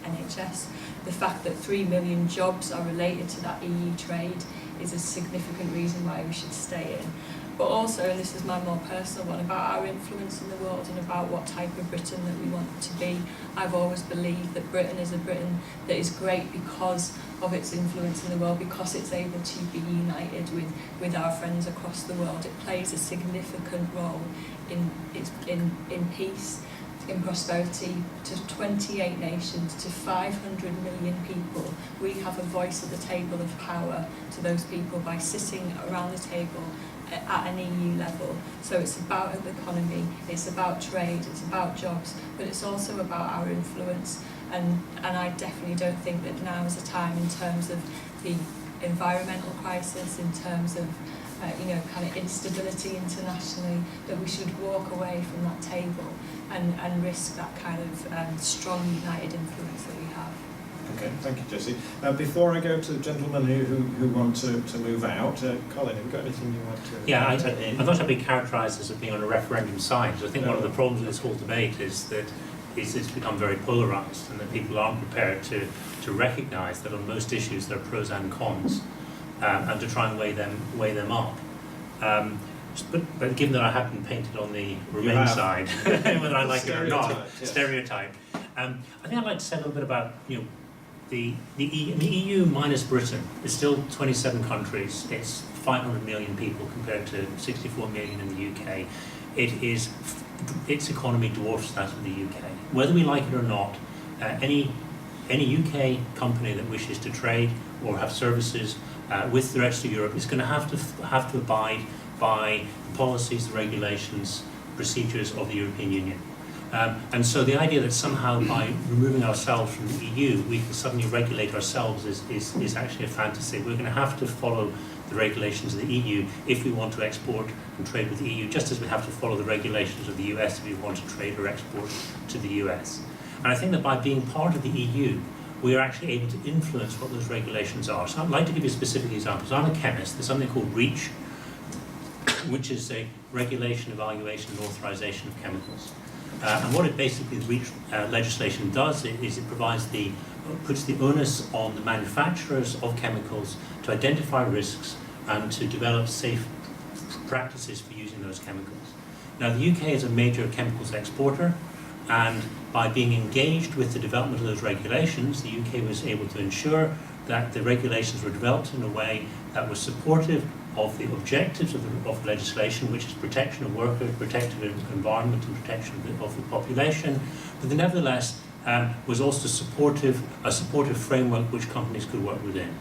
NHS. The fact that 3 million jobs are related to that EU trade is a significant reason why we should stay in. But also, and this is my more personal one, about our influence in the world and about what type of Britain that we want to be. I've always believed that Britain is a Britain that is great because of its influence in the world, because it's able to be united with our friends across the world. It plays a significant role in peace, in prosperity, to 28 nations, to 500 million people. We have a voice at the table of power to those people by sitting around the table at an EU level. So it's about the economy, it's about trade, it's about jobs, but it's also about our influence. And I definitely don't think that now is a time, in terms of the environmental crisis, in terms of kind of instability internationally, that we should walk away from that table and risk that kind of strong united influence that we have. Okay, thank you, Jessie. Before I go to the gentlemen who want to move out, Colin, have you got anything you want to Yeah, add in? I thought I'd be characterised as being on a referendum side. I think one of the problems with this whole debate is that it's become very polarised, and that people aren't prepared to recognise that on most issues there are pros and cons, and to try and weigh them up. But given that I have been painted on the Remain side, whether I like it or not, stereotype, I think I'd like to say a little bit about the EU minus Britain is still 27 countries. It's 500 million people compared to 64 million in the UK. Its economy dwarfs that of the UK. Whether we like it or not, any UK company that wishes to trade or have services with the rest of Europe is going to have to abide by the policies, the regulations, procedures of the European Union. And so the idea that somehow by removing ourselves from the EU we can suddenly regulate ourselves is actually a fantasy. We're going to have to follow the regulations of the EU if we want to export and trade with the EU, just as we have to follow the regulations of the US if we want to trade or export to the US. And I think that by being part of the EU, we are actually able to influence what those regulations are. So I'd like to give you specific examples. I'm a chemist. There's something called REACH, which is a regulation, evaluation and authorization of chemicals. And what it basically, the REACH legislation does is it puts the onus on the manufacturers of chemicals to identify risks and to develop safe practices for using those chemicals. Now, the UK is a major chemicals exporter, and by being engaged with the development of those regulations, the UK was able to ensure that the regulations were developed in a way that was supportive of the objectives of the legislation, which is protection of workers, protection of the environment and protection of the population, but nevertheless was also a supportive framework which companies could work within.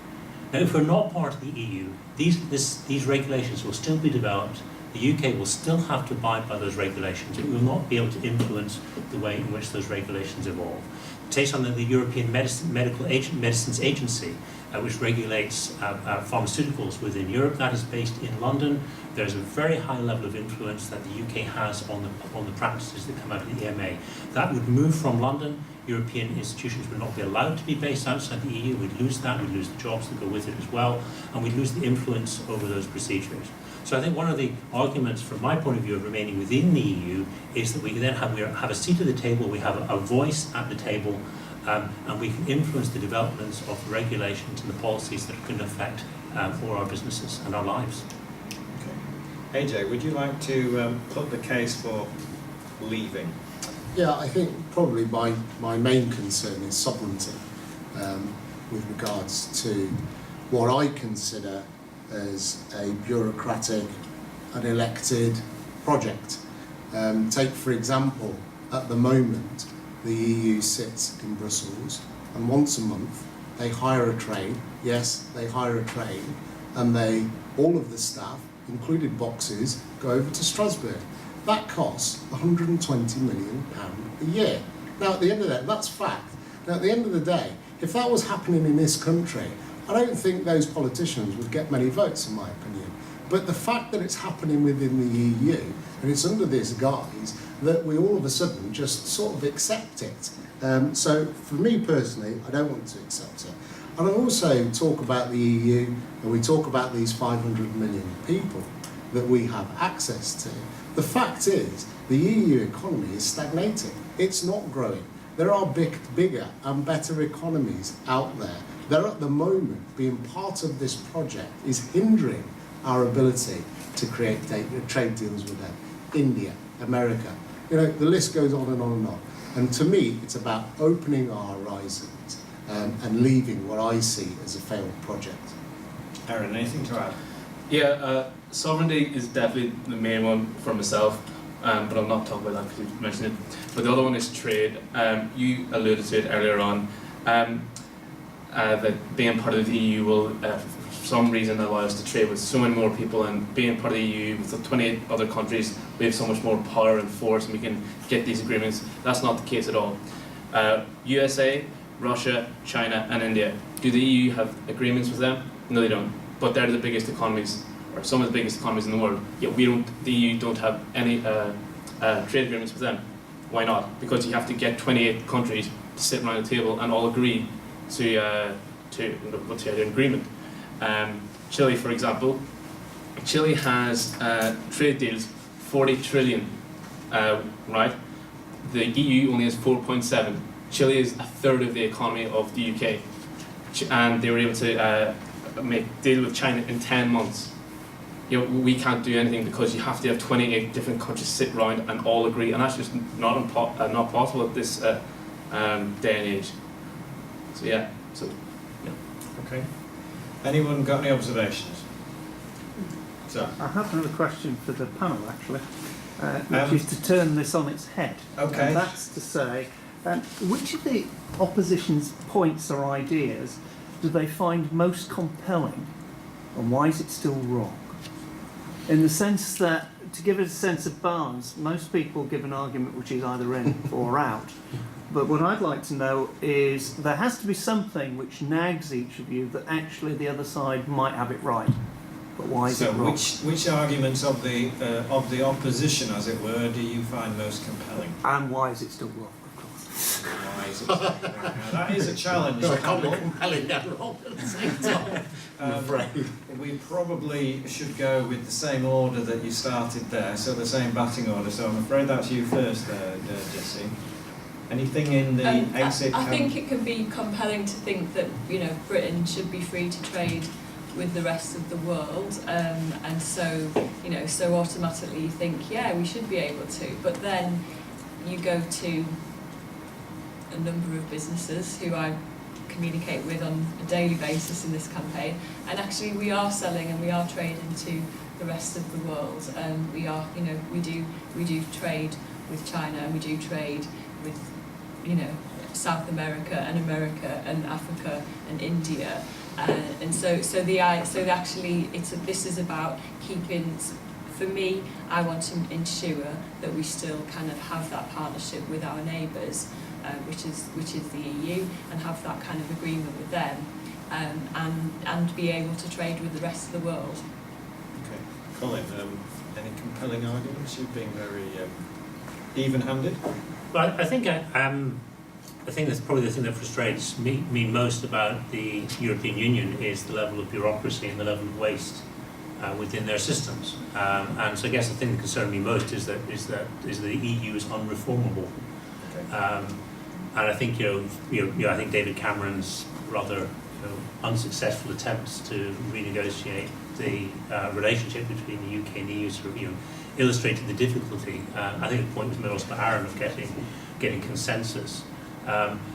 Now, if we're not part of the EU, these regulations will still be developed the UK will still have to abide by those regulations. It will not be able to influence the way in which those regulations evolve. Take something like the European Medicines Agency, which regulates pharmaceuticals within Europe. That is based in London. There's a very high level of influence that the UK has on the practices that come out of the EMA. That would move from London. European institutions would not be allowed to be based outside the EU. We'd lose that. We'd lose the jobs that go with it as well, and we'd lose the influence over those procedures. So I think one of the arguments from my point of view of remaining within the EU is that we then have a seat at the table, we have a voice at the table, and we can influence the developments of the regulations and the policies that can affect all our businesses and our lives. Okay. AJ, would you like to put the case for leaving? Yeah, I think probably my main concern is sovereignty with regards to what I consider as a bureaucratic, unelected project. Take, for example, at the moment, the EU sits in Brussels, and once a month they hire a train. Yes, they hire a train, and all of the staff, included boxes, go over to Strasbourg. That costs £120 million a year. Now, at the end of that, that's fact. Now, at the end of the day, if that was happening in this country, I don't think those politicians would get many votes, in my opinion. But the fact that it's happening within the EU, and it's under this guise, that we all of a sudden just sort of accept it. So for me personally, I don't want to accept it. And I also talk about the EU, and we talk about these 500 million people that we have access to. The fact is, the EU economy is stagnating. It's not growing. There are bigger and better economies out there. They're at the moment, being part of this project is hindering our ability to create trade deals with them. India, America, the list goes on and on and on. And to me, it's about opening our horizons and leaving what I see as a failed project. Aaron, anything to add? Yeah, sovereignty is definitely the main one for myself, but I'll not talk about that because you mentioned it. But the other one is trade. You alluded to it earlier on, that being part of the EU will, for some reason, allow us to trade with so many more people, and being part of the EU with the 28 other countries, we have so much more power and force, and we can get these agreements. That's not the case at all. USA, Russia, China, and India. Do the EU have agreements with them? No, they don't. But they're the biggest economies, or some of the biggest economies in the world. Yet the EU don't have any trade agreements with them. Why not? Because you have to get 28 countries to sit around the table and all agree to what's the agreement. Chile, for example, Chile has trade deals 40 trillion, right? The EU only has 4.7. Chile is a third of the economy of the UK, and they were able to deal with China in 10 months. We can't do anything because you have to have 28 different countries sit around and all agree, and that's just not possible at this day and age. So yeah. Okay. Anyone got any observations? So I have another question for the panel, actually, which is to turn this on its head. Okay. And that's to say, which of the opposition's points or ideas do they find most compelling, and why is it still wrong? In the sense that, to give it a sense of balance, most people give an argument which is either in or out. But what I'd like to know is there has to be something which nags each of you that actually the other side might have it right. But why is it wrong? Which arguments of the opposition, as it were, do you find most compelling? And why is it still wrong, of course? Why is it still wrong? Now, that is a challenge. I can't be compelling and wrong at the same time. I'm afraid. We probably should go with the same order that you started there, so the same batting order. So I'm afraid that's you first, Jessie. Anything in the exit? I think it can be compelling to think that Britain should be free to trade with the rest of the world, and so so automatically you think, yeah, we should be able to. But then you go to a number of businesses who I communicate with on a daily basis in this campaign, and actually we are selling and we are trading to the rest of the world. We are, we do trade with China, and we do trade with South America and Africa and India, and so actually this is about keeping For me, I want to ensure that we still kind of have that partnership with our neighbours, which is the EU, and have that kind of agreement with them, and be able to trade with the rest of the world. Okay, Colin, any compelling arguments? You've been very even-handed. Well, I think that's probably the thing that frustrates me most about the European Union is the level of bureaucracy and the level of waste within their systems. And so I guess the thing that concerns me most is that the EU is unreformable. Okay. And I think I think David Cameron's rather unsuccessful attempts to renegotiate the relationship between the UK and the EU sort of illustrated the difficulty. I think the point was made also by Aaron of getting consensus.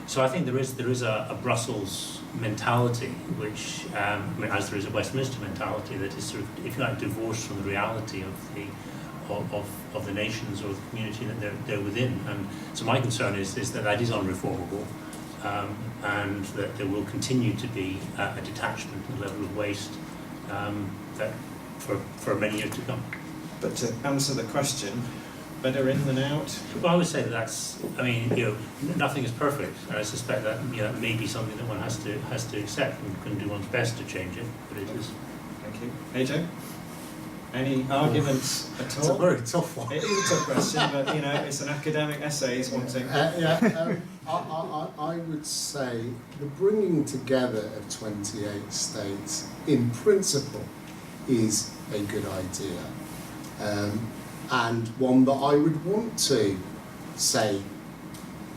So I think there is a Brussels mentality, which as there is a Westminster mentality, that is sort of, if you like, divorced from the reality of the nations or the community that they're within. And so my concern is that is unreformable, and that there will continue to be a detachment in the level of waste that for many years to come. But to answer the question, better in than out? Well, I would say nothing is perfect, and I suspect that may be something that one has to accept and can do one's best to change it, but it is. Thank you. AJ? Any arguments at all? It's a very tough one. It is a tough question, but it's an academic essay is one thing. I would say the bringing together of 28 states in principle is a good idea, and one that I would want to say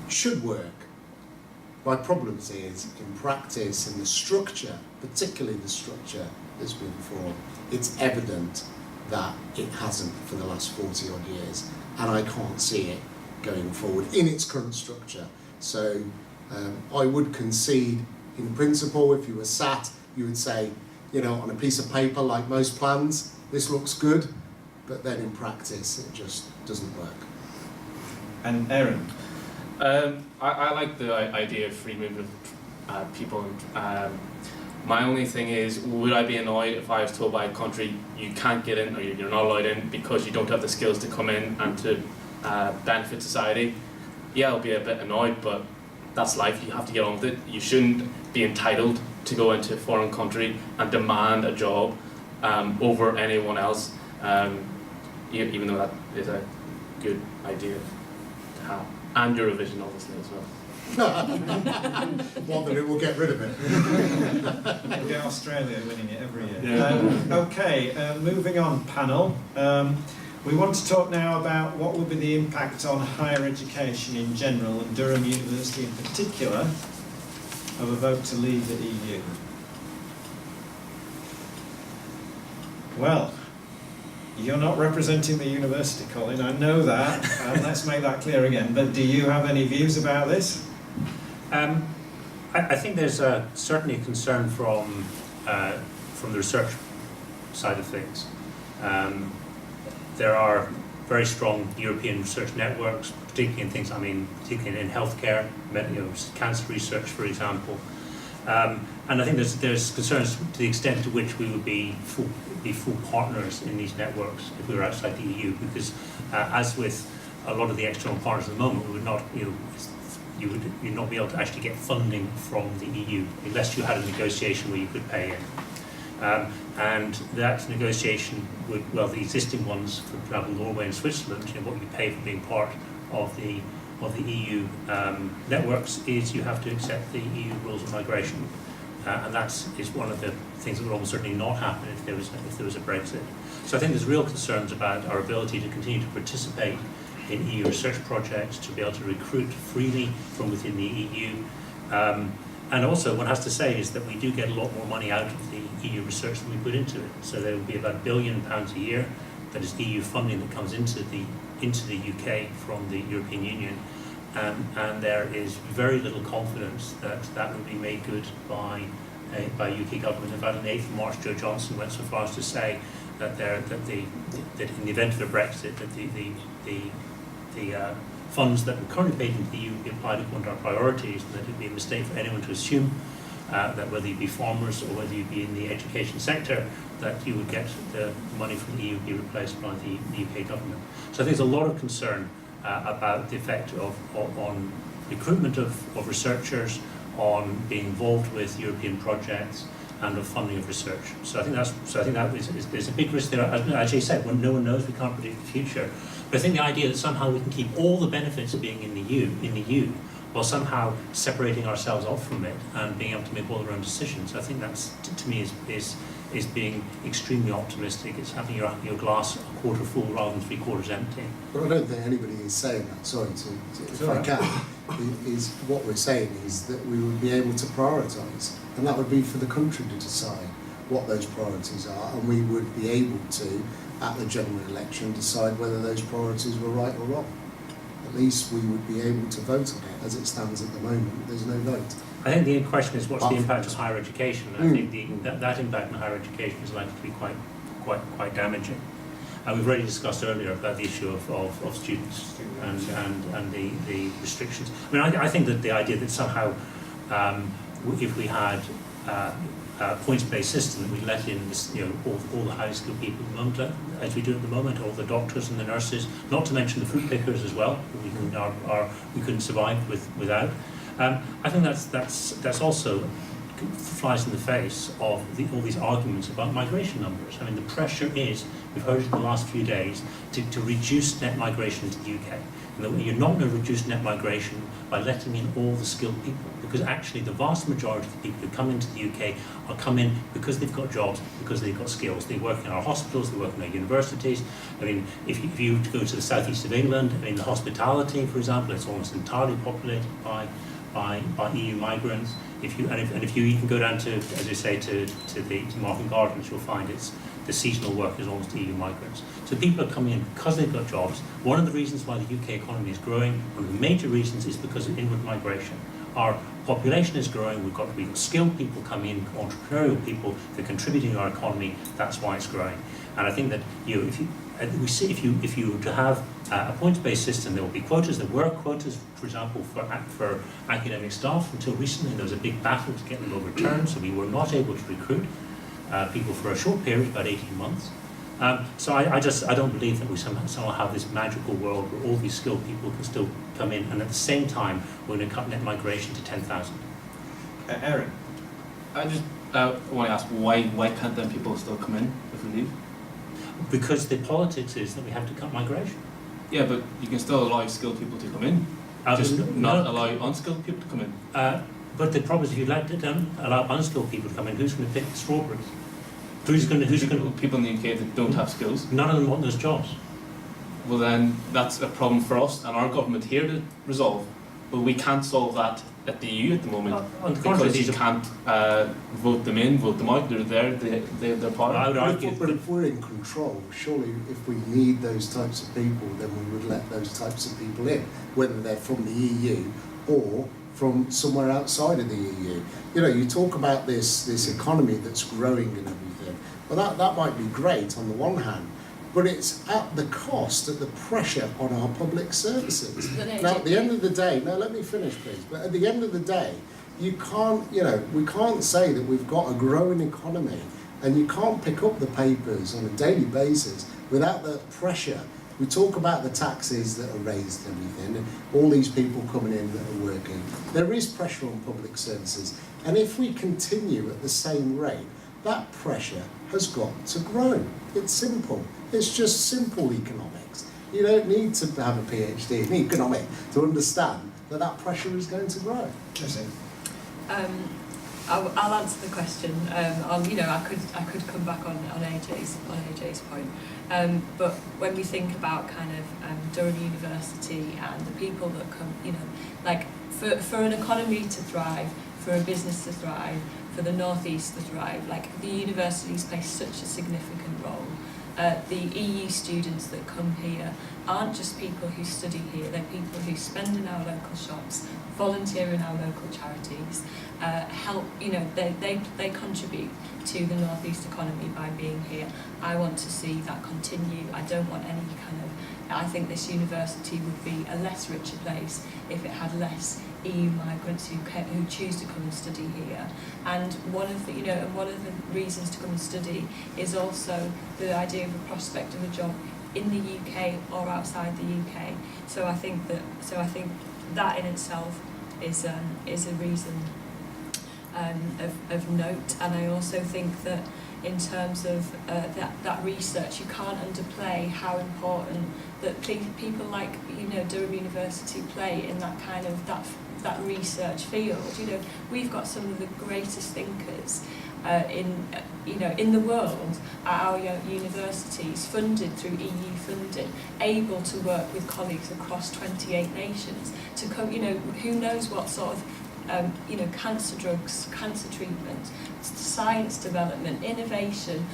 should work. My problem is in practice and the structure, particularly the structure that's been formed, it's evident that it hasn't for the last 40 odd years, and I can't see it going forward in its current structure. So I would concede in principle, if you were sat, you would say, on a piece of paper, like most plans, this looks good, but then in practice it just doesn't work. And Aaron? I like the idea of free movement of people. My only thing is, would I be annoyed if I was told by a country you can't get in or you're not allowed in because you don't have the skills to come in and to benefit society? Yeah, I'll be a bit annoyed, but that's life. You have to get on with it. You shouldn't be entitled to go into a foreign country and demand a job over anyone else, even though that is a good idea to have. And Eurovision, obviously, as well. One that it will get rid of it. We'll get Australia winning it every year. Okay, moving on, panel. We want to talk now about what will be the impact on higher education in general and Durham University in particular of a vote to leave the EU. Well, you're not representing the university, Colin, I know that, and let's make that clear again, but do you have any views about this? I think there's certainly a concern from the research side of things. There are very strong European research networks, particularly in things, particularly in healthcare, cancer research, for example. And I think there's concerns to the extent to which we would be full partners in these networks if we were outside the EU, because as with a lot of the external partners at the moment, we would not, you would not be able to actually get funding from the EU unless you had a negotiation where you could pay in. And that negotiation would, the existing ones, for example, Norway and Switzerland, what you pay for being part of the EU networks is you have to accept the EU rules of migration. And that is one of the things that would almost certainly not happen if there was a Brexit. So I think there's real concerns about our ability to continue to participate in EU research projects, to be able to recruit freely from within the EU. And also, one has to say is that we do get a lot more money out of the EU research than we put into it. So there will be about £1 billion a year that is EU funding that comes into the UK from the European Union. And there is very little confidence that that will be made good by UK government. In fact, on the 8th of March, Joe Johnson went so far as to say that in the event of a Brexit, that the funds that were currently paid into the EU would be applied according to our priorities, and that it would be a mistake for anyone to assume that whether you be farmers or whether you be in the education sector, that you would get the money from the EU be replaced by the UK government. So I think there's a lot of concern about the effect on recruitment of researchers, on being involved with European projects, and of funding of research. So I think there's a big risk there. As Jay said, when no one knows, we can't predict the future. But I think the idea that somehow we can keep all the benefits of being in the EU, while somehow separating ourselves off from it and being able to make all our own decisions, I think that's, to me, is being extremely optimistic. It's having your glass a quarter full rather than 3/4 empty. But I don't think anybody is saying that. Sorry, if I can, is what we're saying is that we would be able to prioritise, and that would be for the country to decide what those priorities are, and we would be able to, at the general election, decide whether those priorities were right or wrong. At least we would be able to vote on it. As it stands at the moment, there's no vote. I think the question is, what's the impact of higher education? And I think that impact on higher education is likely to be quite damaging. We've already discussed earlier about the issue of students and the restrictions. I mean, I think that the idea that somehow if we had a points-based system, that we let in this, all the highly skilled people at the moment, as we do at the moment, all the doctors and the nurses, not to mention the fruit pickers as well, who we couldn't survive without. I think that's also flies in the face of all these arguments about migration numbers. I mean, the pressure is, we've heard it in the last few days, to reduce net migration to the UK. And you're not going to reduce net migration by letting in all the skilled people, because actually the vast majority of the people who come into the UK are come in because they've got jobs, because they've got skills. They work in our hospitals, they work in our universities. I mean, if you go to the southeast of England, I mean, the hospitality, for example, it's almost entirely populated by EU migrants. If you even go down to, as I say, to Market Gardens, you'll find the seasonal work is almost EU migrants. So people are coming in because they've got jobs. One of the reasons why the UK economy is growing, one of the major reasons, is because of inward migration. Our population is growing, we've got skilled people coming in, entrepreneurial people, they're contributing to our economy, that's why it's growing. And I think that if you were to have a points-based system, there will be quotas. There were quotas, for example, for academic staff until recently. There was a big battle to get them overturned, so we were not able to recruit people for a short period, about 18 months. So I don't believe that we somehow have this magical world where all these skilled people can still come in, and at the same time we're going to cut net migration to 10,000. Aaron? I just want to ask, why can't then people still come in if we leave? Because the politics is that we have to cut migration. Yeah, but you can still allow skilled people to come in, just not allow unskilled people to come in. But the problem is, if you allow unskilled people to come in, who's going to pick the strawberries? Who's going to people in the UK that don't have skills? None of them want those jobs. Well, then that's a problem for us and our government here to resolve. But we can't solve that at the EU at the moment, because you can't vote them in, vote them out. They're there, they're part of it. But if we're in control, surely if we need those types of people, then we would let those types of people in, whether they're from the EU or from somewhere outside of the EU. You talk about this economy that's growing and everything. Well, that might be great on the one hand, but it's at the cost, at the pressure on our public services. Now, at the end of the day, let me finish, please. But at the end of the day, we can't say that we've got a growing economy, and you can't pick up the papers on a daily basis without the pressure. We talk about the taxes that are raised and everything, and all these people coming in that are working. There is pressure on public services, and if we continue at the same rate, that pressure has got to grow. It's simple. It's just simple economics. You don't need to have a PhD in economics to understand that pressure is going to grow. Jesse? I'll answer the question. I could come back on AJ's point. But when we think about kind of Durham University and the people that come, for an economy to thrive, for a business to thrive, for the Northeast to thrive, the universities play such a significant role. The EU students that come here, aren't just people who study here, they're people who spend in our local shops, volunteer in our local charities, help, they contribute to the North East economy by being here. I want to see that continue. I don't want any I think this university would be a less richer place if it had less EU migrants who choose to come and study here. And one of the reasons to come and study is also the idea of a prospect of a job in the UK or outside the UK. So I think that in itself is a reason of note. And I also think that in terms of that research, you can't underplay how important that people like Durham University play in that kind of that research field. We've got some of the greatest thinkers in the world at our universities, funded through EU funding, able to work with colleagues across 28 nations to come. Who knows what sort of cancer drugs, cancer treatment, science development, innovation.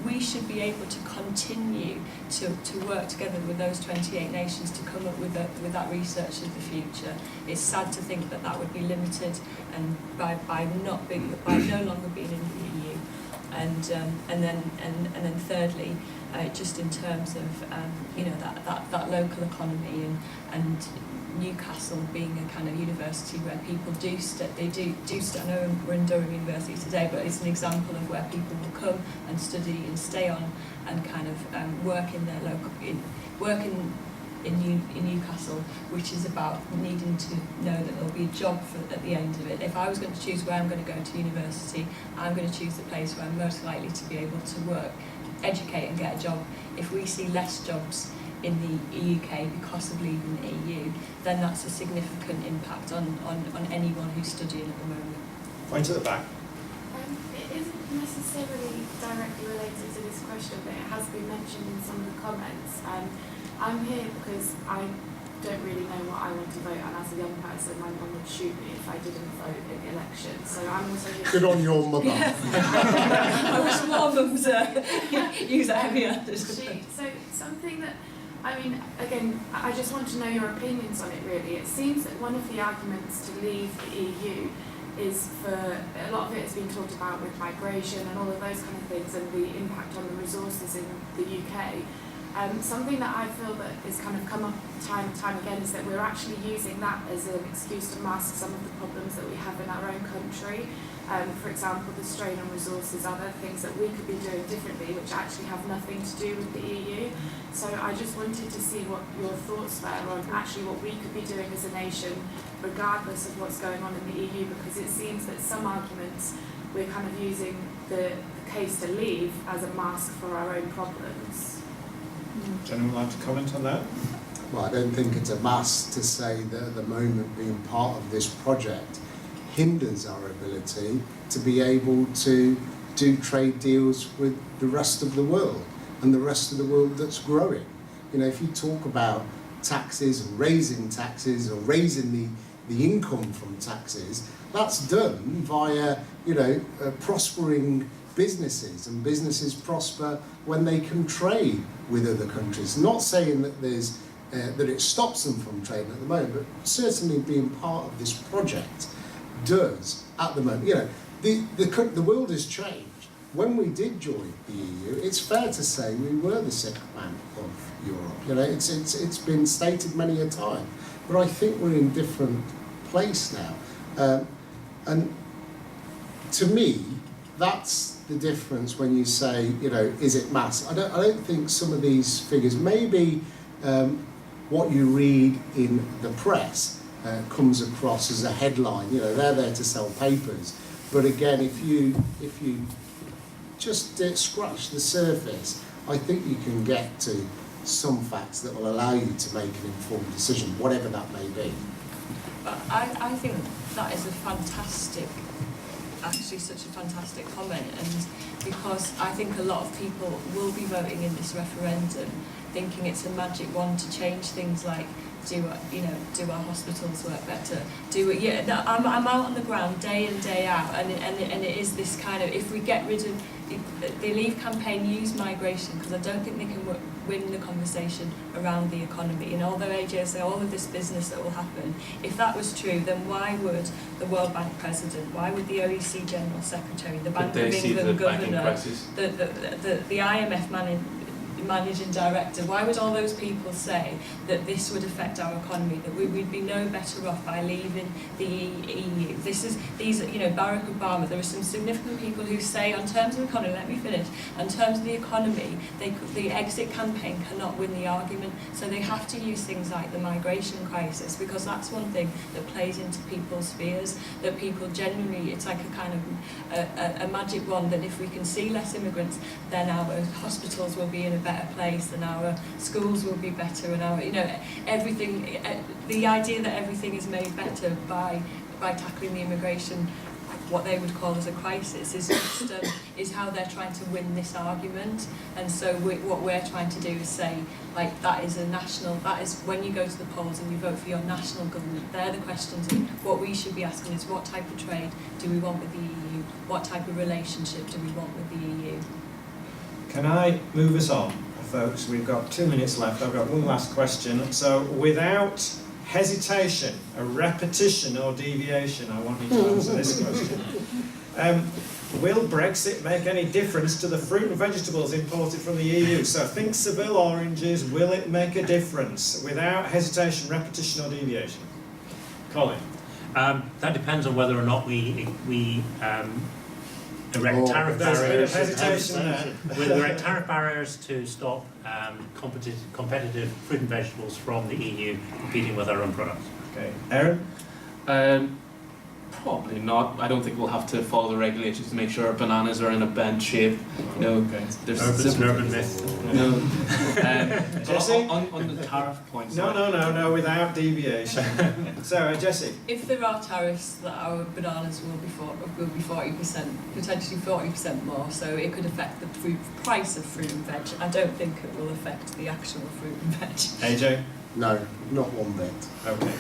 We should be able to continue to work together with those 28 nations to come up with that research of the future. It's sad to think that would be limited and by no longer being in the EU. And then thirdly, just in terms of that local economy and Newcastle being a kind of university where people do study. I know we're in Durham University today, but it's an example of where people will come and study and stay on and kind of work in their local, in Newcastle, which is about needing to know that there'll be a job at the end of it. If I was going to choose where I'm going to go to university, I'm going to choose the place where I'm most likely to be able to work, educate and get a job. If we see less jobs in the UK because of leaving the EU, then that's a significant impact on anyone who's studying at the moment. Point at the back. It isn't necessarily directly related to this question, but it has been mentioned in some of the comments. I'm here because I don't really know what I want to vote, and as a young person, my mum would shoot me if I didn't vote in the election. So I'm also here. Good on your mother. I wish more mums use a heavy-handed. So something that, again, I just want to know your opinions on it, really. It seems that one of the arguments to leave the EU is for, a lot of it has been talked about with migration and all of those kind of things and the impact on the resources in the UK. Something that I feel that is kind of come up time and time again is that we're actually using that as an excuse to mask some of the problems that we have in our own country. For example, the strain on resources, other things that we could be doing differently which actually have nothing to do with the EU. So I just wanted to see what your thoughts were on actually what we could be doing as a nation regardless of what's going on in the EU, because it seems that some arguments we're kind of using the case to leave as a mask for our own problems. Does anyone like to comment on that? Well, I don't think it's a mask to say that at the moment being part of this project hinders our ability to be able to do trade deals with the rest of the world and the rest of the world that's growing. If you talk about taxes and raising or raising the income from taxes, that's done via prospering businesses, and businesses prosper when they can trade with other countries. Not saying that that it stops them from trading at the moment, but certainly being part of this project does at the moment. The world has changed. When we did join the EU, it's fair to say we were the sick man of Europe. It's been stated many a time, but I think we're in a different place now. And to me, that's the difference when you say, is it mass? I don't think some of these figures, maybe what you read in the press comes across as a headline. They're there to sell papers. But again, if you just scratch the surface, I think you can get to some facts that will allow you to make an informed decision, whatever that may be. But I think that is actually such a fantastic comment, and because I think a lot of people will be voting in this referendum thinking it's a magic wand to change things like do our hospitals work better? I'm out on the ground day in, day out, and it is this kind of, if we get rid of the Leave campaign, use migration, because I don't think they can win the conversation around the economy. And although AJ say all of this business that will happen, if that was true, then why would the World Bank president, why would the OECD General Secretary, the Bank of England governor, the IMF managing director, why would all those people say that this would affect our economy, that we'd be no better off by leaving the EU? Barack Obama, there are some significant people who say, on terms of economy, let me finish, on terms of the economy, the exit campaign cannot win the argument, so they have to use things like the migration crisis, because that's one thing that plays into people's fears, that people genuinely, it's like a kind of a magic wand, that if we can see less immigrants, then our hospitals will be in a better place, and our schools will be better, and our, everything, the idea that everything is made better by tackling the immigration, what they would call as a crisis, is just is how they're trying to win this argument. And so what we're trying to do is say, like, that is when you go to the polls and you vote for your national government, they're the questions. What we should be asking is, what type of trade do we want with the EU? What type of relationship do we want with the EU? Can I move us on, folks? We've got 2 minutes left. I've got one last question. So, without hesitation, a repetition or deviation, I want you to answer this question. Will Brexit make any difference to the fruit and vegetables imported from the EU? So think Seville oranges, will it make a difference? Without hesitation, repetition or deviation? Colin? That depends on whether or not we erect tariff barriers. We'll erect tariff barriers to stop competitive fruit and vegetables from the EU competing with our own products. Okay, Aaron? Probably not. I don't think we'll have to follow the regulations to make sure our bananas are in a bent shape. There's an urban myth. Jesse? On the tariff point. No, without deviation. So, Jesse? If there are tariffs, that our bananas will be 40%, potentially 40% more, so it could affect the price of fruit and veg. I don't think it will affect the actual fruit and veg. AJ? No, not one bit. Okay.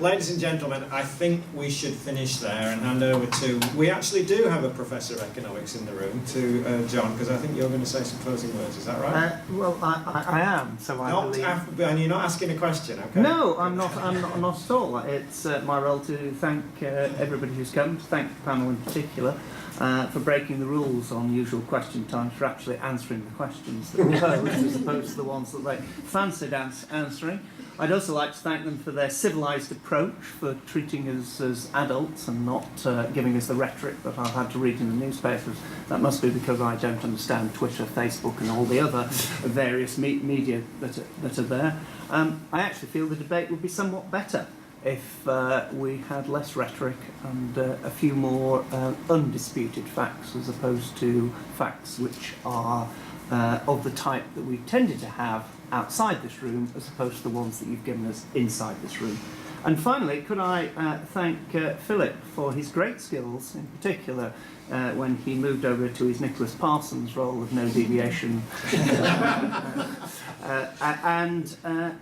Ladies and gentlemen, I think we should finish there and hand over to... We actually do have a Professor of Economics in the room, to John, because I think you're going to say some closing words, is that right? Well, I am, so I believe... And you're not asking a question, okay? No, I'm not at all. It's my role to thank everybody who's come, to thank the panel in particular, for breaking the rules on usual question times, for actually answering the questions that were posed, as opposed to the ones that they fancied answering. I'd also like to thank them for their civilised approach, for treating us as adults and not giving us the rhetoric that I've had to read in the newspapers. That must be because I don't understand Twitter, Facebook and all the other various media that are there. I actually feel the debate would be somewhat better if we had less rhetoric and a few more undisputed facts, as opposed to facts which are of the type that we've tended to have outside this room, as opposed to the ones that you've given us inside this room. And finally, could I thank Philip for his great skills, in particular when he moved over to his Nicholas Parsons role of no deviation. And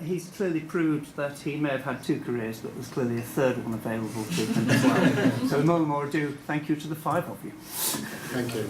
he's clearly proved that he may have had two careers, but there's clearly a third one available to him as well. So with no more ado, thank you to the five of you. Thank you.